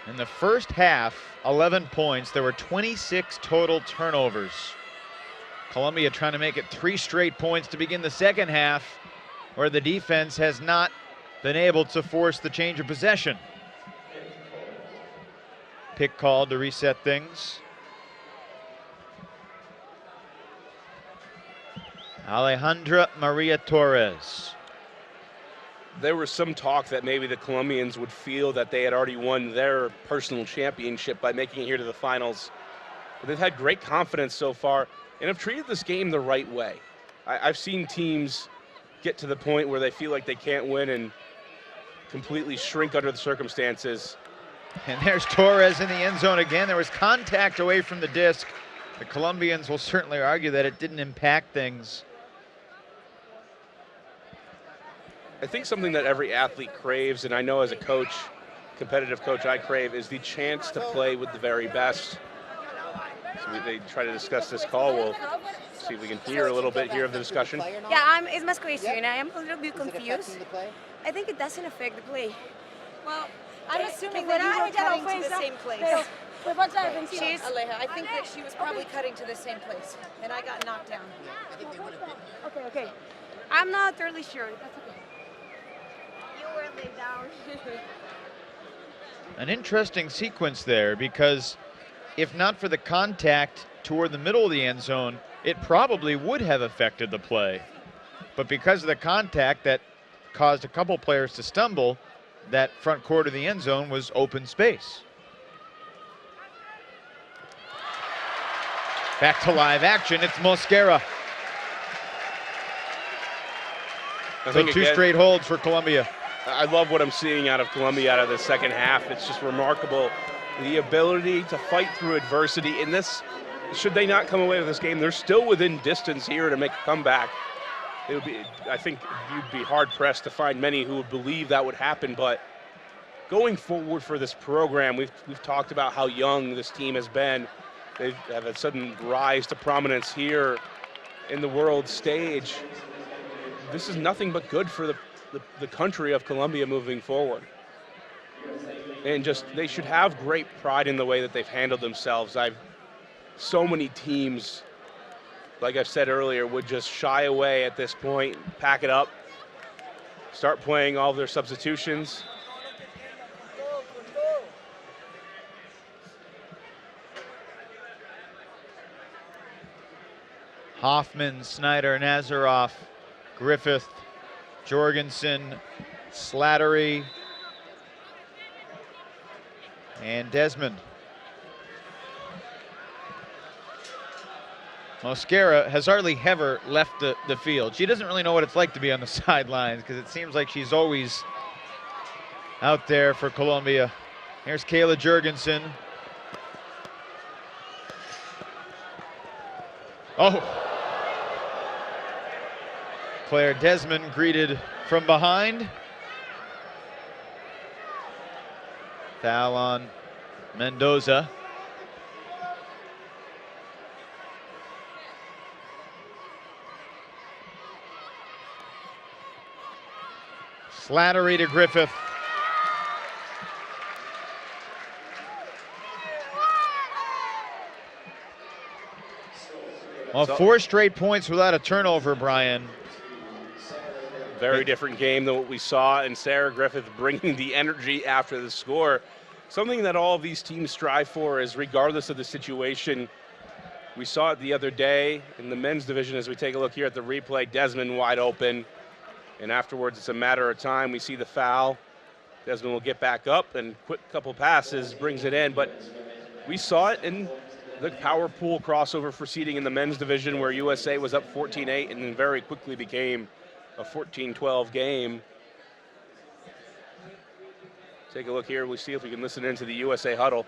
In the first half, 11 points. There were 26 total turnovers. Columbia trying to make it 3 straight points to begin the second half, where the defense has not been able to force the change of possession. Pick called to reset things. Alejandra Maria Torres. There was some talk that maybe the Colombians would feel that they had already won their personal championship by making it here to the finals. But they've had great confidence so far and have treated this game the right way. I've seen teams get to the point where they feel like they can't win and completely shrink under the circumstances. And there's Torres in the end zone again. There was contact away from the disc. The Colombians will certainly argue that it didn't impact things. I think something that every athlete craves, and I know as a coach, competitive coach, I crave, is the chance to play with the very best. So they try to discuss this call. We'll see if we can hear a little bit here of the discussion. Yeah, it's my question, and I am a little bit confused. I think it doesn't affect the play. Well, I'm assuming that you were cutting to the same place. She's, Aleja, I think that she was probably cutting to the same place, and I got knocked down. okay. I'm not totally sure. That's okay. You were laid down. An interesting sequence there, because if not for the contact toward the middle of the end zone, it probably would have affected the play. But because of the contact that caused a couple players to stumble, that front quarter of the end zone was open space. Back to live action, it's Mosquera. So 2 straight holds for Columbia. I love what I'm seeing out of Columbia out of the second half. It's just remarkable. The ability to fight through adversity in this, should they not come away with this game, they're still within distance here to make a comeback. It would be, I think you'd be hard-pressed to find many who would believe that would happen, but going forward for this program, we've talked about how young this team has been. They have a sudden rise to prominence here in the world stage. This is nothing but good for the country of Columbia moving forward. And just, they should have great pride in the way that they've handled themselves. So many teams, like I've said earlier, would just shy away at this point, pack it up, start playing all of their substitutions. Hoffman, Snyder, Nazaroff, Griffith, Jorgensen, Slattery, and Desmond. Mosquera has hardly ever left the field. She doesn't really know what it's like to be on the sidelines because it seems like she's always out there for Columbia. Here's Kayla Jorgensen. Oh. Claire Desmond greeted from behind. Foul on Mendoza. Slattery to Griffith. Well, 4 straight points without a turnover, Brian. Very different game than what we saw, and Sarah Griffith bringing the energy after the score. Something that all of these teams strive for is, regardless of the situation, we saw it the other day in the men's division as we take a look here at the replay. Desmond wide open, and afterwards it's a matter of time. We see the foul. Desmond will get back up, and quick couple passes brings it in, but we saw it in the power pool crossover proceeding in the men's division where USA was up 14-8 and then very quickly became a 14-12 game. Take a look here. We see if we can listen into the USA huddle.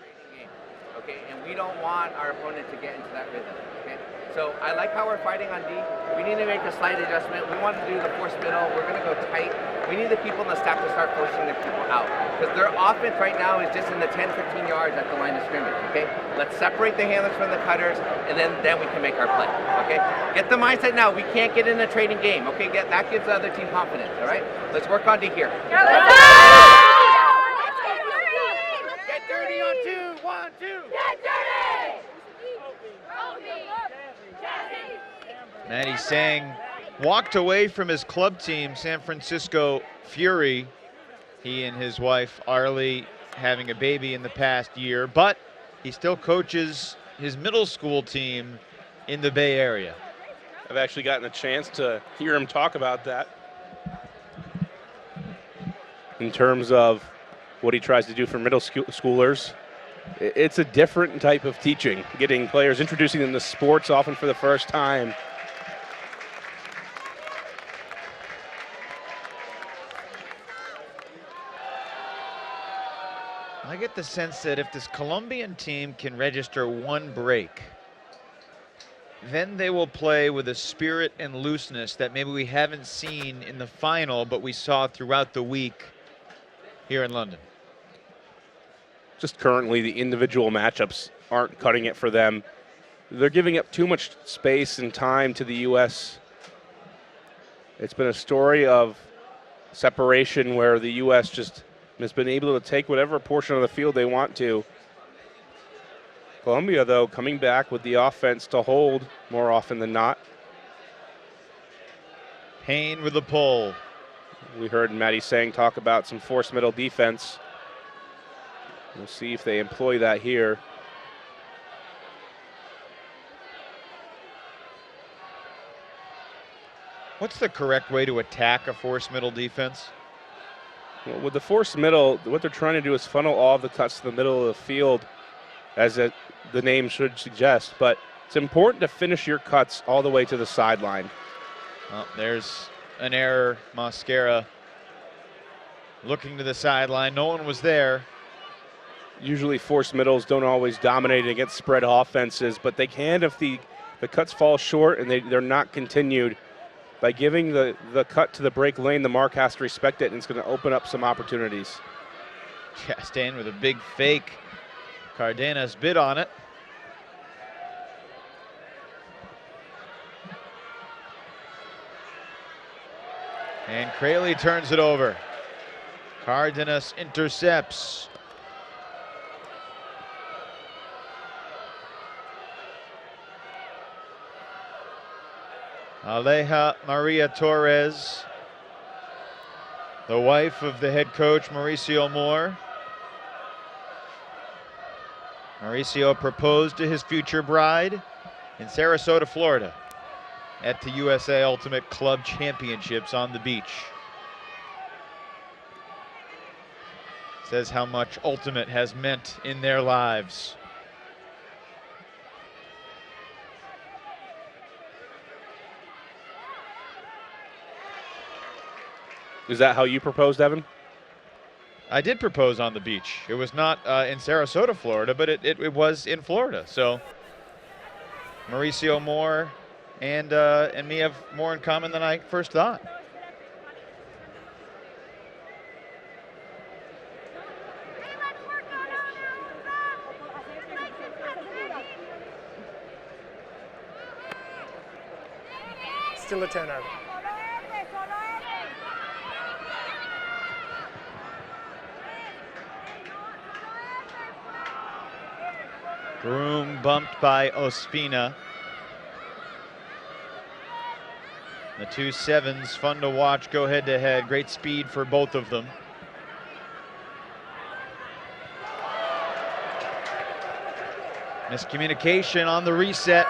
Okay, and we don't want our opponent to get into that rhythm. Okay, so I like how we're fighting on D. We need to make a slight adjustment. We want to do the force middle. We're going to go tight. We need the people in the staff to start forcing the people out because their offense right now is just in the 10-15 yards at the line of scrimmage. Okay, let's separate the handlers from the cutters, and then we can make our play. Okay, get the mindset now. We can't get in a trading game. Okay, that gives the other team confidence. All right, let's work on D here. Get dirty on 2, 1, 2. Get dirty. Maddie Sang walked away from his club team, San Francisco Fury. He and his wife, Arlie, having a baby in the past year, but he still coaches his middle school team in the Bay Area. I've actually gotten a chance to hear him talk about that in terms of what he tries to do for middle schoolers. It's a different type of teaching, getting players, introducing them to sports often for the first time. I get the sense that if this Colombian team can register 1 break, then they will play with a spirit and looseness that maybe we haven't seen in the final, but we saw throughout the week here in London. Just currently, the individual matchups aren't cutting it for them. They're giving up too much space and time to the U.S. It's been a story of separation where the U.S. just has been able to take whatever portion of the field they want to. Columbia, though, coming back with the offense to hold more often than not. Payne with the pull. We heard Maddie Sang talk about some forced middle defense. We'll see if they employ that here. What's the correct way to attack a forced middle defense? Well, with the forced middle, what they're trying to do is funnel all of the cuts to the middle of the field, as the name should suggest. But it's important to finish your cuts all the way to the sideline. Well, there's an error. Mosquera looking to the sideline. No one was there. Usually forced middles don't always dominate against spread offenses, but they can if the cuts fall short and they're not continued. By giving the cut to the break lane, the mark has to respect it, and it's going to open up some opportunities. Chastain with a big fake. Cardenas bid on it. And Crayley turns it over. Cardenas intercepts. Aleja Maria Torres, the wife of the head coach Mauricio Moore. Mauricio proposed to his future bride in Sarasota, Florida, at the USA Ultimate Club Championships on the beach. Says how much Ultimate has meant in their lives. Is that how you proposed, Evan? I did propose on the beach. It was not in Sarasota, Florida, but it was in Florida. So Mauricio Moore and me have more in common than I first thought. Still a turnover. Broom bumped by Ospina. The 2 sevens, fun to watch, go head to head. Great speed for both of them. Miscommunication on the reset.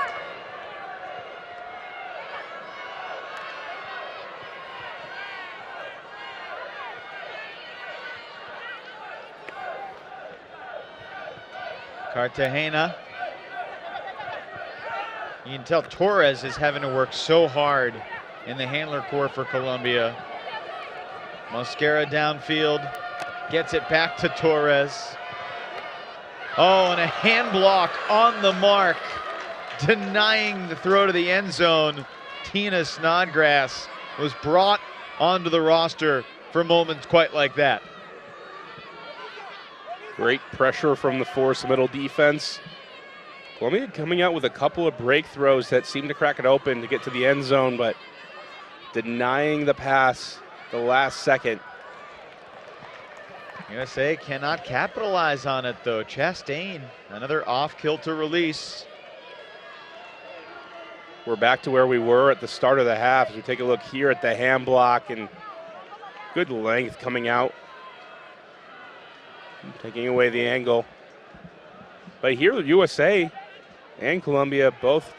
Cartagena. You can tell Torres is having to work so hard in the handler core for Colombia. Mosquera downfield, gets it back to Torres. Oh, and a hand block on the mark, denying the throw to the end zone. Tina Snodgrass was brought onto the roster for moments quite like that. Great pressure from the Forest Middle defense. Columbia coming out with a couple of break throws that seemed to crack it open to get to the end zone, but denying the pass the last second. USA cannot capitalize on it though. Chastain, another off-kilter release. We're back to where we were at the start of the half as we take a look here at the hand block, and good length coming out, taking away the angle. But here USA and Columbia both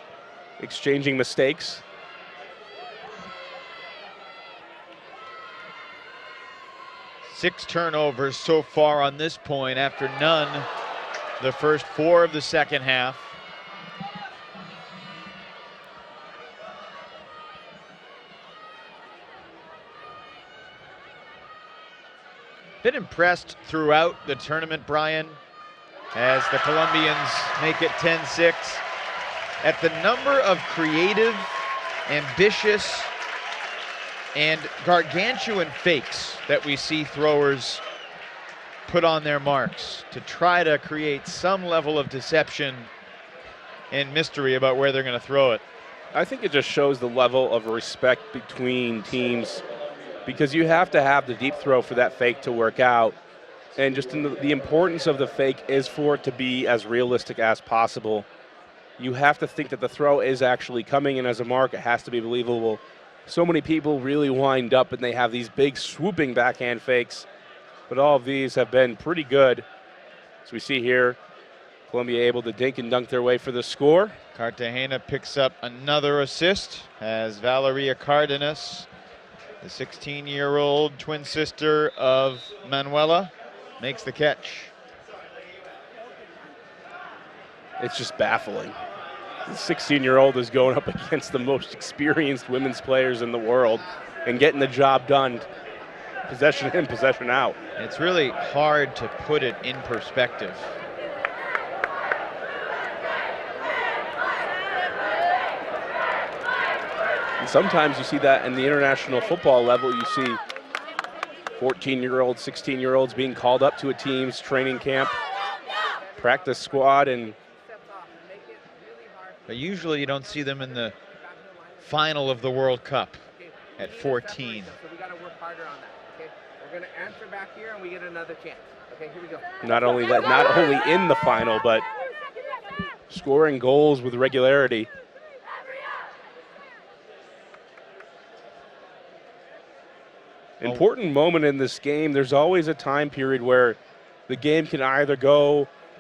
exchanging mistakes. Six turnovers so far on this point after none the first 4 of the second half. Been impressed throughout the tournament, Brian, as the Colombians make it 10-6, at the number of creative, ambitious, and gargantuan fakes that we see throwers put on their marks to try to create some level of deception and mystery about where they're going to throw it. I think it just shows the level of respect between teams, because you have to have the deep throw for that fake to work out. And just in the importance of the fake is for it to be as realistic as possible. You have to think that the throw is actually coming, and as a mark, it has to be believable. So many people really wind up and they have these big swooping backhand fakes, but all of these have been pretty good. As we see here, Columbia able to dink and dunk their way for the score. Cartagena picks up another assist as Valeria Cardenas, the 16-year-old twin sister of Manuela, makes the catch. It's just baffling. The 16-year-old is going up against the most experienced women's players in the world and getting the job done. possession in, possession out. It's really hard to put it in perspective. And sometimes you see that in the international football level. You see 14-year-olds, 16-year-olds being called up to a team's training camp, practice squad, and but usually you don't see them in the final of the World Cup at 14. So we got to work harder on that, okay? We're going to answer back here and we get another chance. Okay, here we go. not only in the final, but scoring goals with regularity. Important moment in this game. There's always a time period where the game can either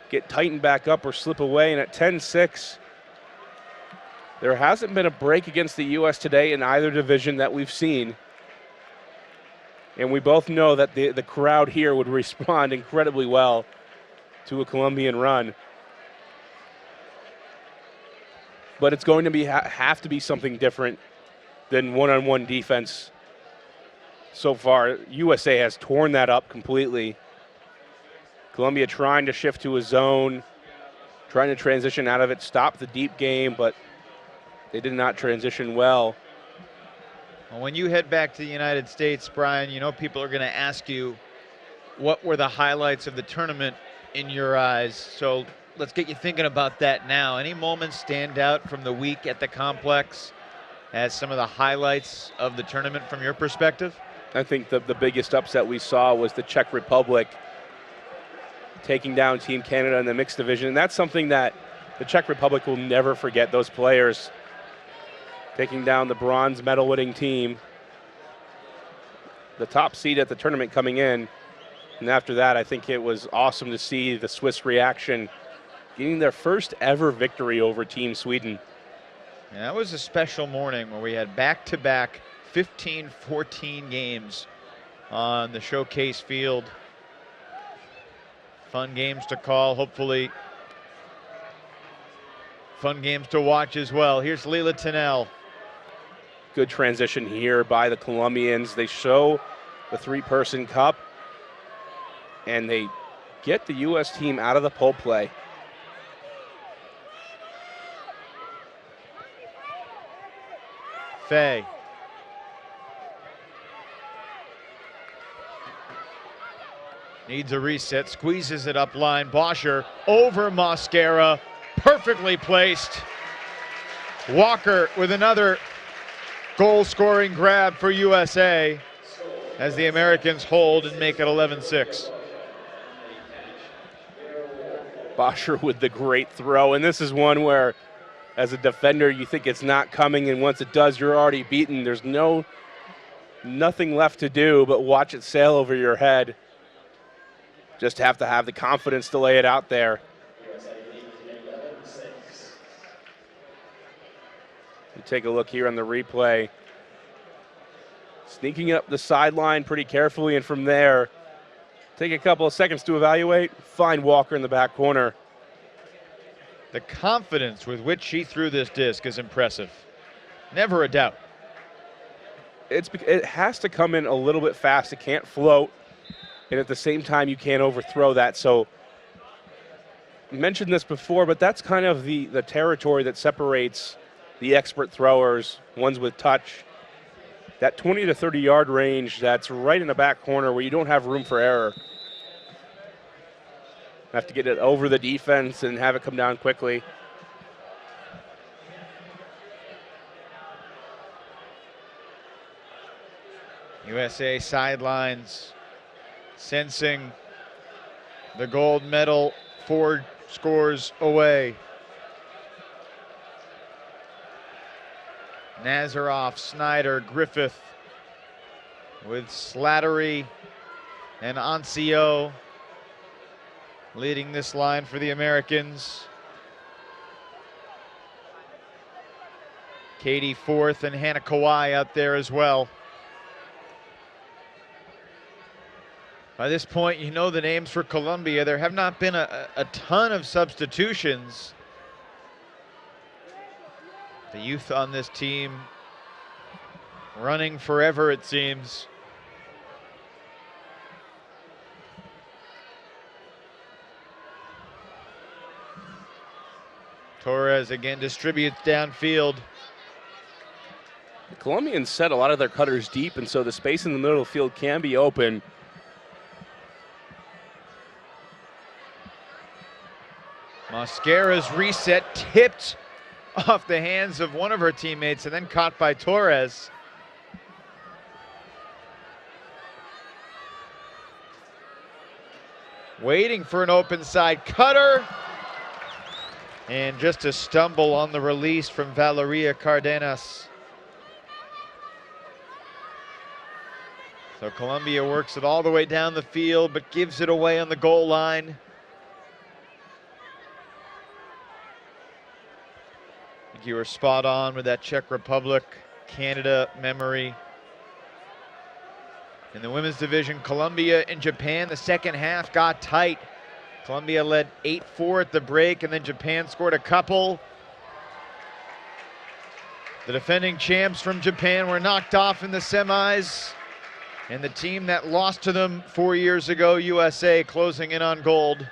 get tightened back up or slip away. And at 10-6, there hasn't been a break against the U.S. today in either division that we've seen. And we both know that the crowd here would respond incredibly well to a Colombian run. But it's going to have to be something different than one-on-one defense. So far, USA has torn that up completely. Colombia trying to shift to a zone, trying to transition out of it, stop the deep game, but they did not transition well. Well, when you head back to the United States, Brian, you know people are going to ask you what were the highlights of the tournament in your eyes. So let's get you thinking about that now. Any moments stand out from the week at the complex as some of the highlights of the tournament from your perspective? I think the biggest upset we saw was the Czech Republic taking down Team Canada in the mixed division. And that's something that the Czech Republic will never forget, those players taking down the bronze medal winning team, the top seed at the tournament coming in. And after that, I think it was awesome to see the Swiss reaction, getting their first ever victory over Team Sweden. Yeah, that was a special morning where we had back-to-back 15-14 games on the showcase field. Fun games to call, hopefully fun games to watch as well. Here's Leila Tunnell. Good transition here by the Colombians. They show the three-person cup, and they get the U.S. team out of the pole play. Faye. Needs a reset, squeezes it up line. Bosher over Mosquera, perfectly placed. Walker with another goal-scoring grab for USA as the Americans hold and make it 11-6. Bosher with the great throw, and this is one where, as a defender, you think it's not coming, and once it does, you're already beaten. There's nothing left to do but watch it sail over your head. Just have to have the confidence to lay it out there. You take a look here on the replay. Sneaking up the sideline pretty carefully, and from there, take a couple of seconds to evaluate, find Walker in the back corner. The confidence with which she threw this disc is impressive. Never a doubt. It has to come in a little bit fast. It can't float. And at the same time, you can't overthrow that. So, I mentioned this before, but that's kind of the territory that separates the expert throwers, ones with touch. That 20 to 30 yard range that's right in the back corner where you don't have room for error. Have to get it over the defense and have it come down quickly. USA sidelines sensing the gold medal 4 scores away. Nazaroff, Snyder, Griffith with Slattery and Ancio leading this line for the Americans. Katie Forth and Hannah Kawai out there as well. By this point, you know the names for Colombia. There have not been a ton of substitutions. The youth on this team running forever, it seems. Torres again distributes downfield. The Colombians set a lot of their cutters deep, and so the space in the middle of the field can be open. Mosquera's reset tipped off the hands of one of her teammates and then caught by Torres. Waiting for an open side cutter. And just a stumble on the release from Valeria Cardenas. So Colombia works it all the way down the field, but gives it away on the goal line. I think you were spot on with that Czech Republic, Canada memory. In the women's division, Colombia and Japan, the second half got tight. Colombia led 8-4 at the break, and then Japan scored a couple. The defending champs from Japan were knocked off in the semis. And the team that lost to them 4 years ago, USA, closing in on gold.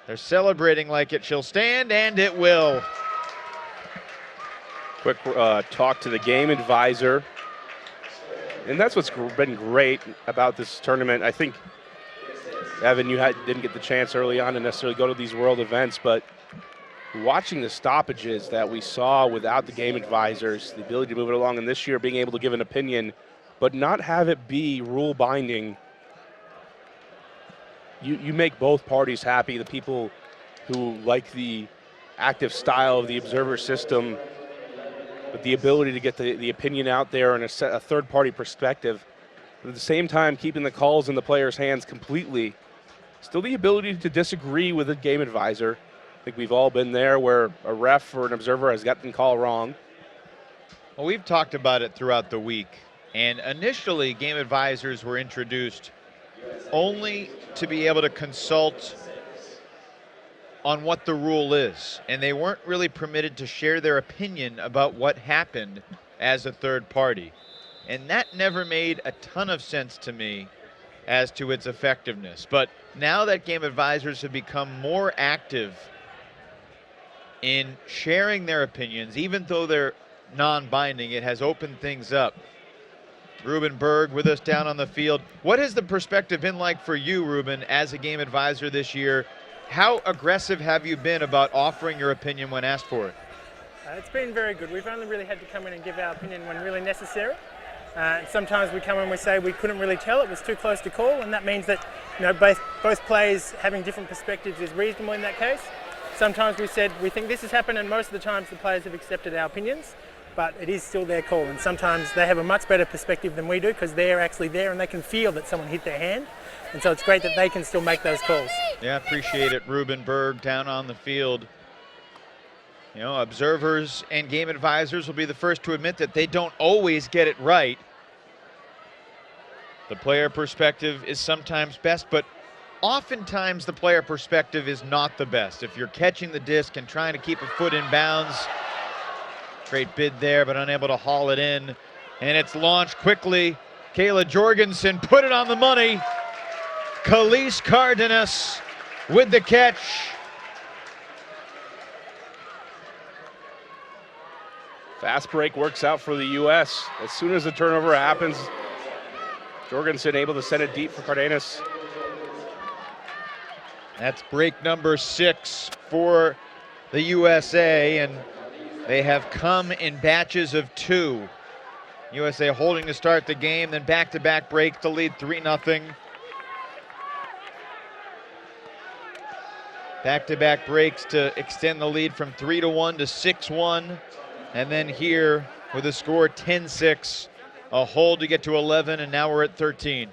They're celebrating like it shall stand, and it will. Quick talk to the game advisor. And that's what's been great about this tournament. I think, Evan, you didn't get the chance early on to necessarily go to these world events, but watching the stoppages that we saw without the game advisors, the ability to move it along, and this year being able to give an opinion, but not have it be rule binding, you make both parties happy. The people who like the active style of the observer system, but the ability to get the opinion out there and a third-party perspective, but at the same time keeping the calls in the players' hands completely. Still the ability to disagree with a game advisor. I think we've all been there where a ref or an observer has gotten the call wrong. Well, we've talked about it throughout the week, and initially game advisors were introduced only to be able to consult on what the rule is, and they weren't really permitted to share their opinion about what happened as a third party. And that never made a ton of sense to me as to its effectiveness. But now that game advisors have become more active in sharing their opinions, even though they're non-binding, it has opened things up. Ruben Berg with us down on the field. What has the perspective been like for you, Ruben, as a game advisor this year? How aggressive have you been about offering your opinion when asked for it? It's been very good. We've only really had to come in and give our opinion when really necessary. Sometimes we come in and we say we couldn't really tell, it was too close to call, and that means that both players having different perspectives is reasonable in that case. Sometimes we said we think this has happened, and most of the times the players have accepted our opinions, but it is still their call, and sometimes they have a much better perspective than we do because they're actually there and they can feel that someone hit their hand, and so it's great that they can still make those calls. Yeah, appreciate it. Ruben Berg down on the field. You know, observers and game advisors will be the first to admit that they don't always get it right. The player perspective is sometimes best, but oftentimes the player perspective is not the best. If you're catching the disc and trying to keep a foot in bounds, great bid there, but unable to haul it in. And it's launched quickly. Kayla Jorgensen put it on the money. Khalees Cardenas with the catch. Fast break works out for the U.S. As soon as the turnover happens, Jorgensen able to send it deep for Cardenas. That's break number 6 for the USA, and they have come in batches of 2. USA holding to start the game, then back-to-back breaks to lead 3-0. Back-to-back breaks to extend the lead from 3-1 to 6-1. And then here with a score 10-6, a hold to get to 11, and now we're at 13.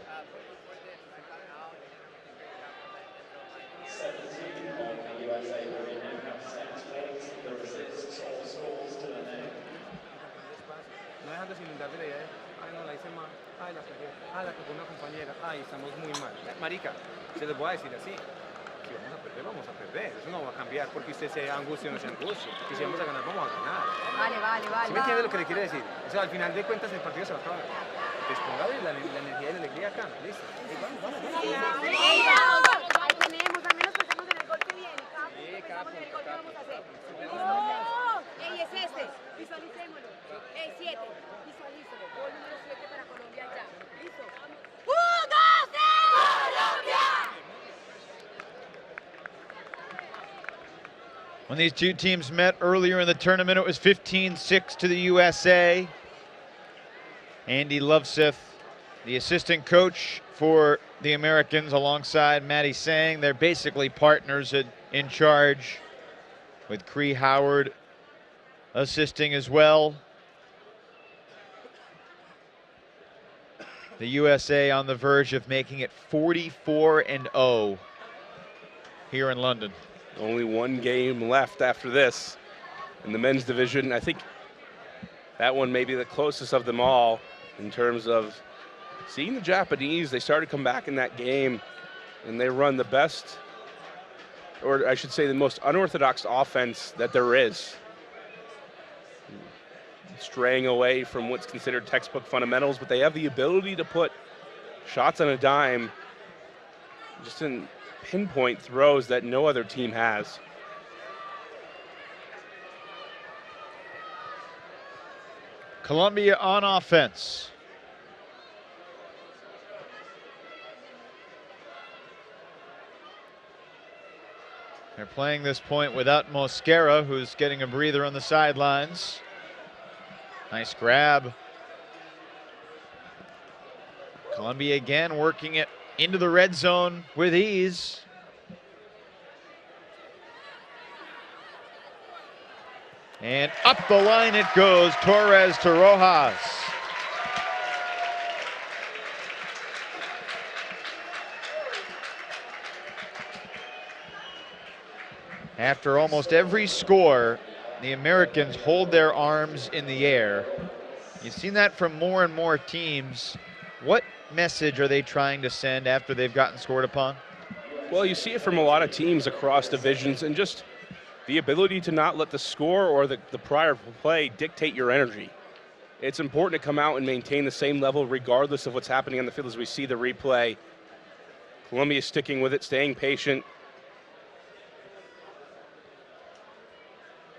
Marica, se les voy a decir así. Si vamos a perder, vamos a perder. Eso no va a cambiar porque usted se angustie o no se angustie. Y si vamos a ganar, vamos a ganar. Vale. ¿Sí me entiende lo que le quiere decir? O sea, al final de cuentas el partido se va a acabar. Pues póngale la energía y la alegría acá. Listo. Vamos. Ahí tenemos, al menos pensamos en el gol que viene. Sí, pensamos en el gol que vamos a hacer. ¡Oh! ¡Ey, es este! Visualicémoslo. ¡Ey, 7! Visualízalo. Gol número 7 para Colombia ya. ¿Listo? ¡1, 2, 3! ¡Colombia! When these two teams met earlier in the tournament, it was 15-6 to the USA. Andy Lovesith, the assistant coach for the Americans, alongside Matty Sang. They're basically partners in charge, with Cree Howard assisting as well. The USA on the verge of making it 44-0 here in London. Only one game left after this in the men's division. I think that one may be the closest of them all in terms of seeing the Japanese. They started to come back in that game, and they run the best, or I should say the most unorthodox offense that there is. Straying away from what's considered textbook fundamentals, but they have the ability to put shots on a dime just in pinpoint throws that no other team has. Colombia on offense. They're playing this point without Mosquera, who's getting a breather on the sidelines. Nice grab. Colombia again working it into the red zone with ease. And up the line it goes, Torres to Rojas. After almost every score, the Americans hold their arms in the air. You've seen that from more and more teams. What message are they trying to send after they've gotten scored upon? Well, you see it from a lot of teams across divisions, and just the ability to not let the score or the prior play dictate your energy. It's important to come out and maintain the same level regardless of what's happening on the field as we see the replay. Colombia sticking with it, staying patient.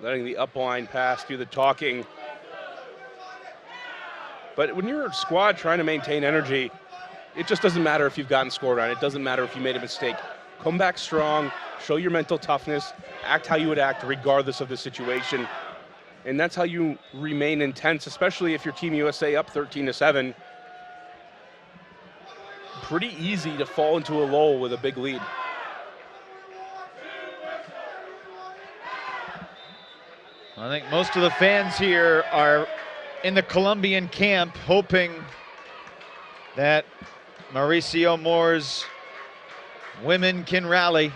Letting the upline pass do the talking. But when you're a squad trying to maintain energy, it just doesn't matter if you've gotten scored on. It doesn't matter if you made a mistake. Come back strong, show your mental toughness, act how you would act regardless of the situation. And that's how you remain intense, especially if your Team USA up 13-7. Pretty easy to fall into a lull with a big lead. I think most of the fans here are in the Colombian camp, hoping that Mauricio Moore's women can rally.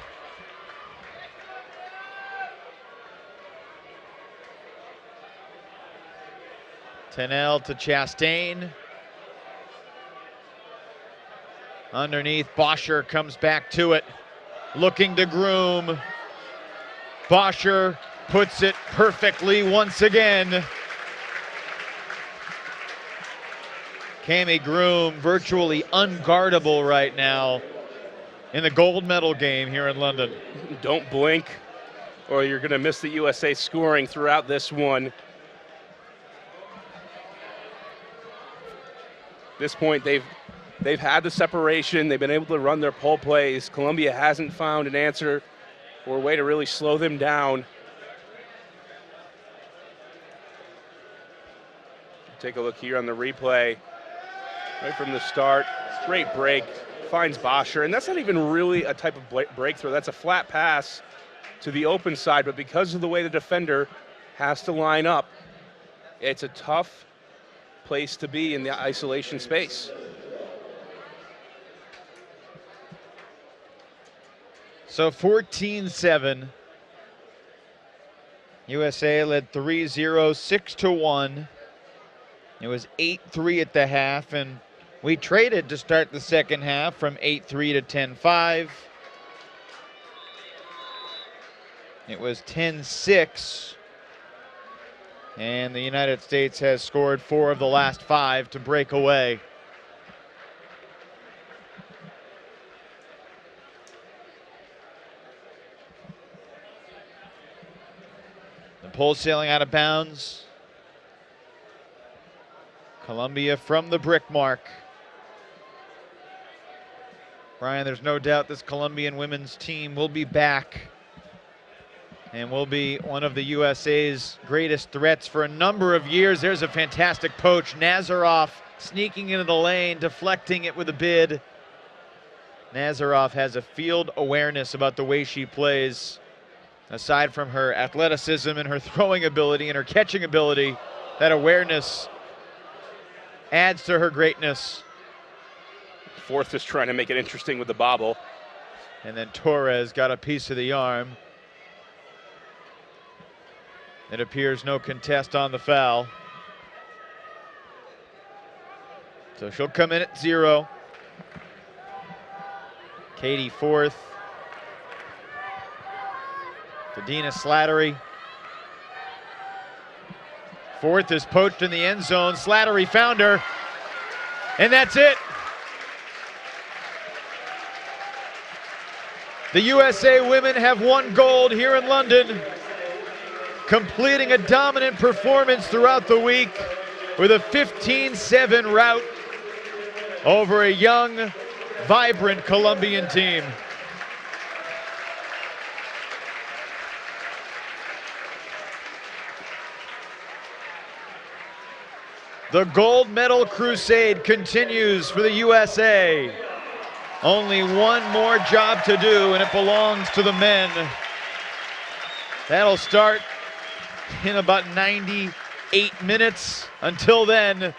Tenel to Chastain. Underneath, Bosher comes back to it, looking to Groom. Bosher puts it perfectly once again. Cami Groom virtually unguardable right now in the gold medal game here in London. Don't blink or you're going to miss the USA scoring throughout this one. This point, they've had the separation. They've been able to run their pull plays. Colombia hasn't found an answer or a way to really slow them down. Take a look here on the replay. Right from the start, great break, finds Bosher, and that's not even really a type of breakthrough. That's a flat pass to the open side, but because of the way the defender has to line up, it's a tough place to be in the isolation space. So 14-7. USA led 3-0, 6-1. It was 8-3 at the half, and we traded to start the second half from 8-3 to 10-5. It was 10-6, and the United States has scored 4 of the last 5 to break away. Pole sailing out of bounds. Columbia from the brick mark. Brian, there's no doubt this Colombian women's team will be back and will be one of the USA's greatest threats for a number of years. There's a fantastic poach. Nazarov sneaking into the lane, deflecting it with a bid. Nazarov has a field awareness about the way she plays. Aside from her athleticism and her throwing ability and her catching ability, that awareness adds to her greatness. Fourth is trying to make it interesting with the bobble. And then Torres got a piece of the arm. It appears no contest on the foul. So she'll come in at 0. Katie Fourth. Fadina Slattery. Fourth is poached in the end zone. Slattery found her. And that's it. The USA women have won gold here in London, completing a dominant performance throughout the week with a 15-7 rout over a young, vibrant Colombian team. The gold medal crusade continues for the USA. Only one more job to do, and it belongs to the men. That'll start in about 98 minutes. Until then,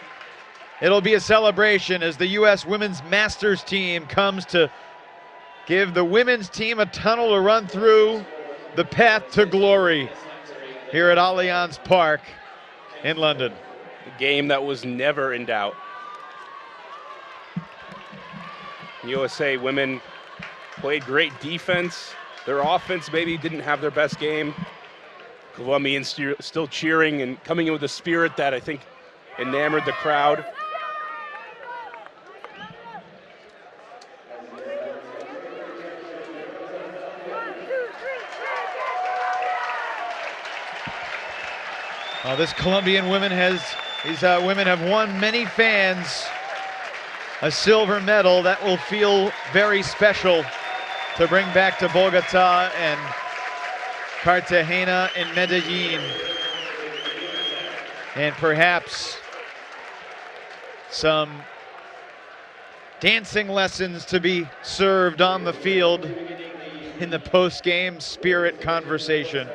it'll be a celebration as the U.S. Women's Masters team comes to give the women's team a tunnel to run through the path to glory here at Allianz Park in London. A game that was never in doubt. USA women played great defense. Their offense maybe didn't have their best game. Colombians still cheering and coming in with a spirit that I think enamored the crowd. This Colombian women these women have won many fans a silver medal that will feel very special to bring back to Bogota and Cartagena and Medellin. And perhaps some dancing lessons to be served on the field in the post-game spirit conversation.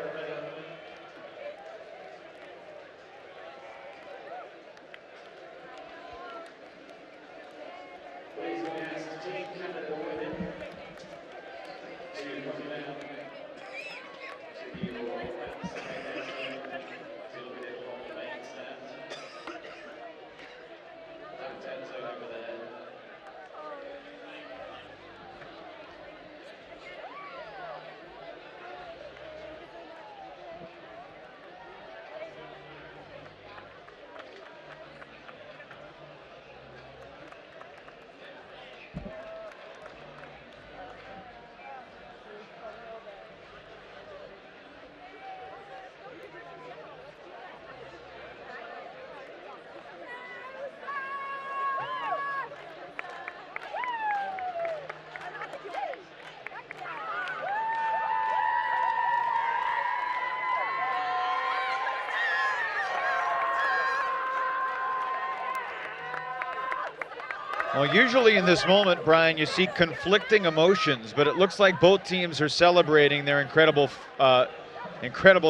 Well, usually in this moment, Brian, you see conflicting emotions, but it looks like both teams are celebrating their incredible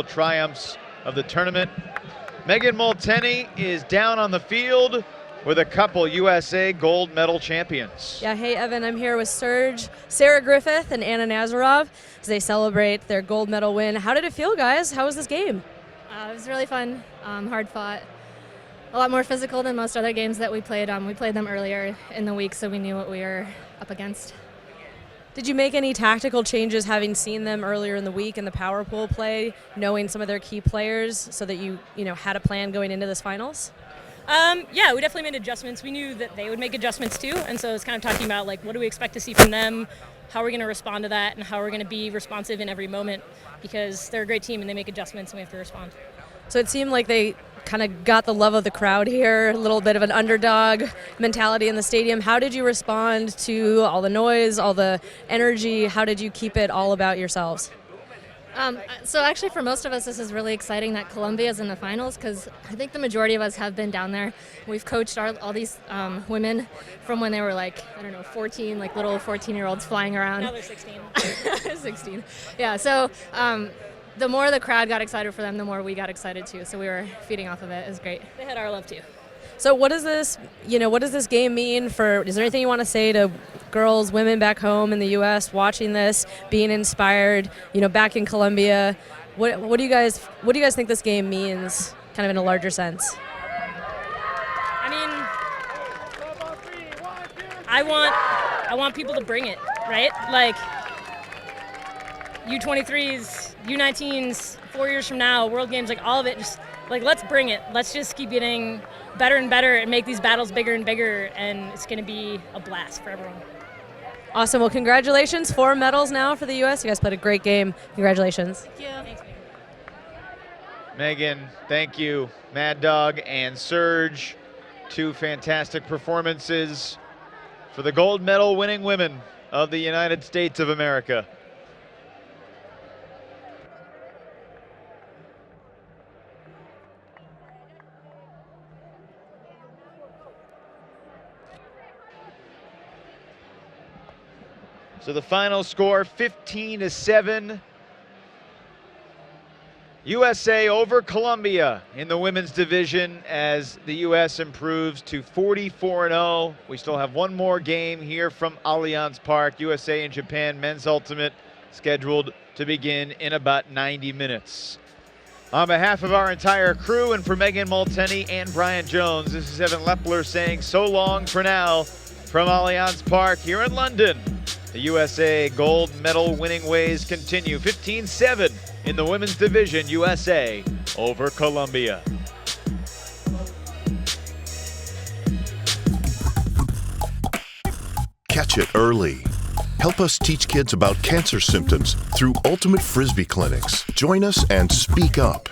triumphs of the tournament. Megan Molteni is down on the field with a couple USA gold medal champions. Yeah, hey Evan, I'm here with Serge, Sarah Griffith, and Anna Nazarov as they celebrate their gold medal win. How did it feel, guys? How was this game? It was really fun, hard fought. A lot more physical than most other games that we played. We played them earlier in the week, so we knew what we were up against. Did you make any tactical changes having seen them earlier in the week in the power pool play, knowing some of their key players so that you had a plan going into this finals? Yeah, we definitely made adjustments. We knew that they would make adjustments too, and so it's kind of talking about like what do we expect to see from them, how are we going to respond to that, and how we're going to be responsive in every moment because they're a great team and they make adjustments and we have to respond. So it seemed like they kind of got the love of the crowd here, a little bit of an underdog mentality in the stadium. How did you respond to all the noise, all the energy? How did you keep it all about yourselves? So actually for most of us this is really exciting that Columbia is in the finals because I think the majority of us have been down there. We've coached all these women from when they were like, I don't know, 14, like little 14-year-olds flying around. Now they're 16. 16. Yeah, so the more the crowd got excited for them, the more we got excited too. So we were feeding off of it. It was great. They had our love too. So what does this, what does this game mean for, is there anything you want to say to girls, women back home in the U.S. watching this, being inspired, back in Columbia? What do you guys think this game means kind of in a larger sense? I mean, I want people to bring it, right? Like U23s, U19s, 4 years from now, World Games, like all of it, just like let's bring it. Let's just keep getting better and better and make these battles bigger and bigger, and it's going to be a blast for everyone. Awesome. Well, congratulations. 4 medals now for the U.S. You guys played a great game. Congratulations. Thank you. Thanks, Megan, thank you. Mad Dog and Serge, 2 fantastic performances for the gold medal winning women of the United States of America. So the final score, 15-7. USA over Colombia in the women's division as the U.S. improves to 44-0. We still have one more game here from Allianz Park. USA and Japan men's ultimate scheduled to begin in about 90 minutes. On behalf of our entire crew and for Megan Molteni and Brian Jones, this is Evan Lepler saying so long for now from Allianz Park here in London. The USA gold medal winning ways continue. 15-7 in the women's division, USA over Colombia. Catch it early. Help us teach kids about cancer symptoms through Ultimate Frisbee clinics. Join us and speak up.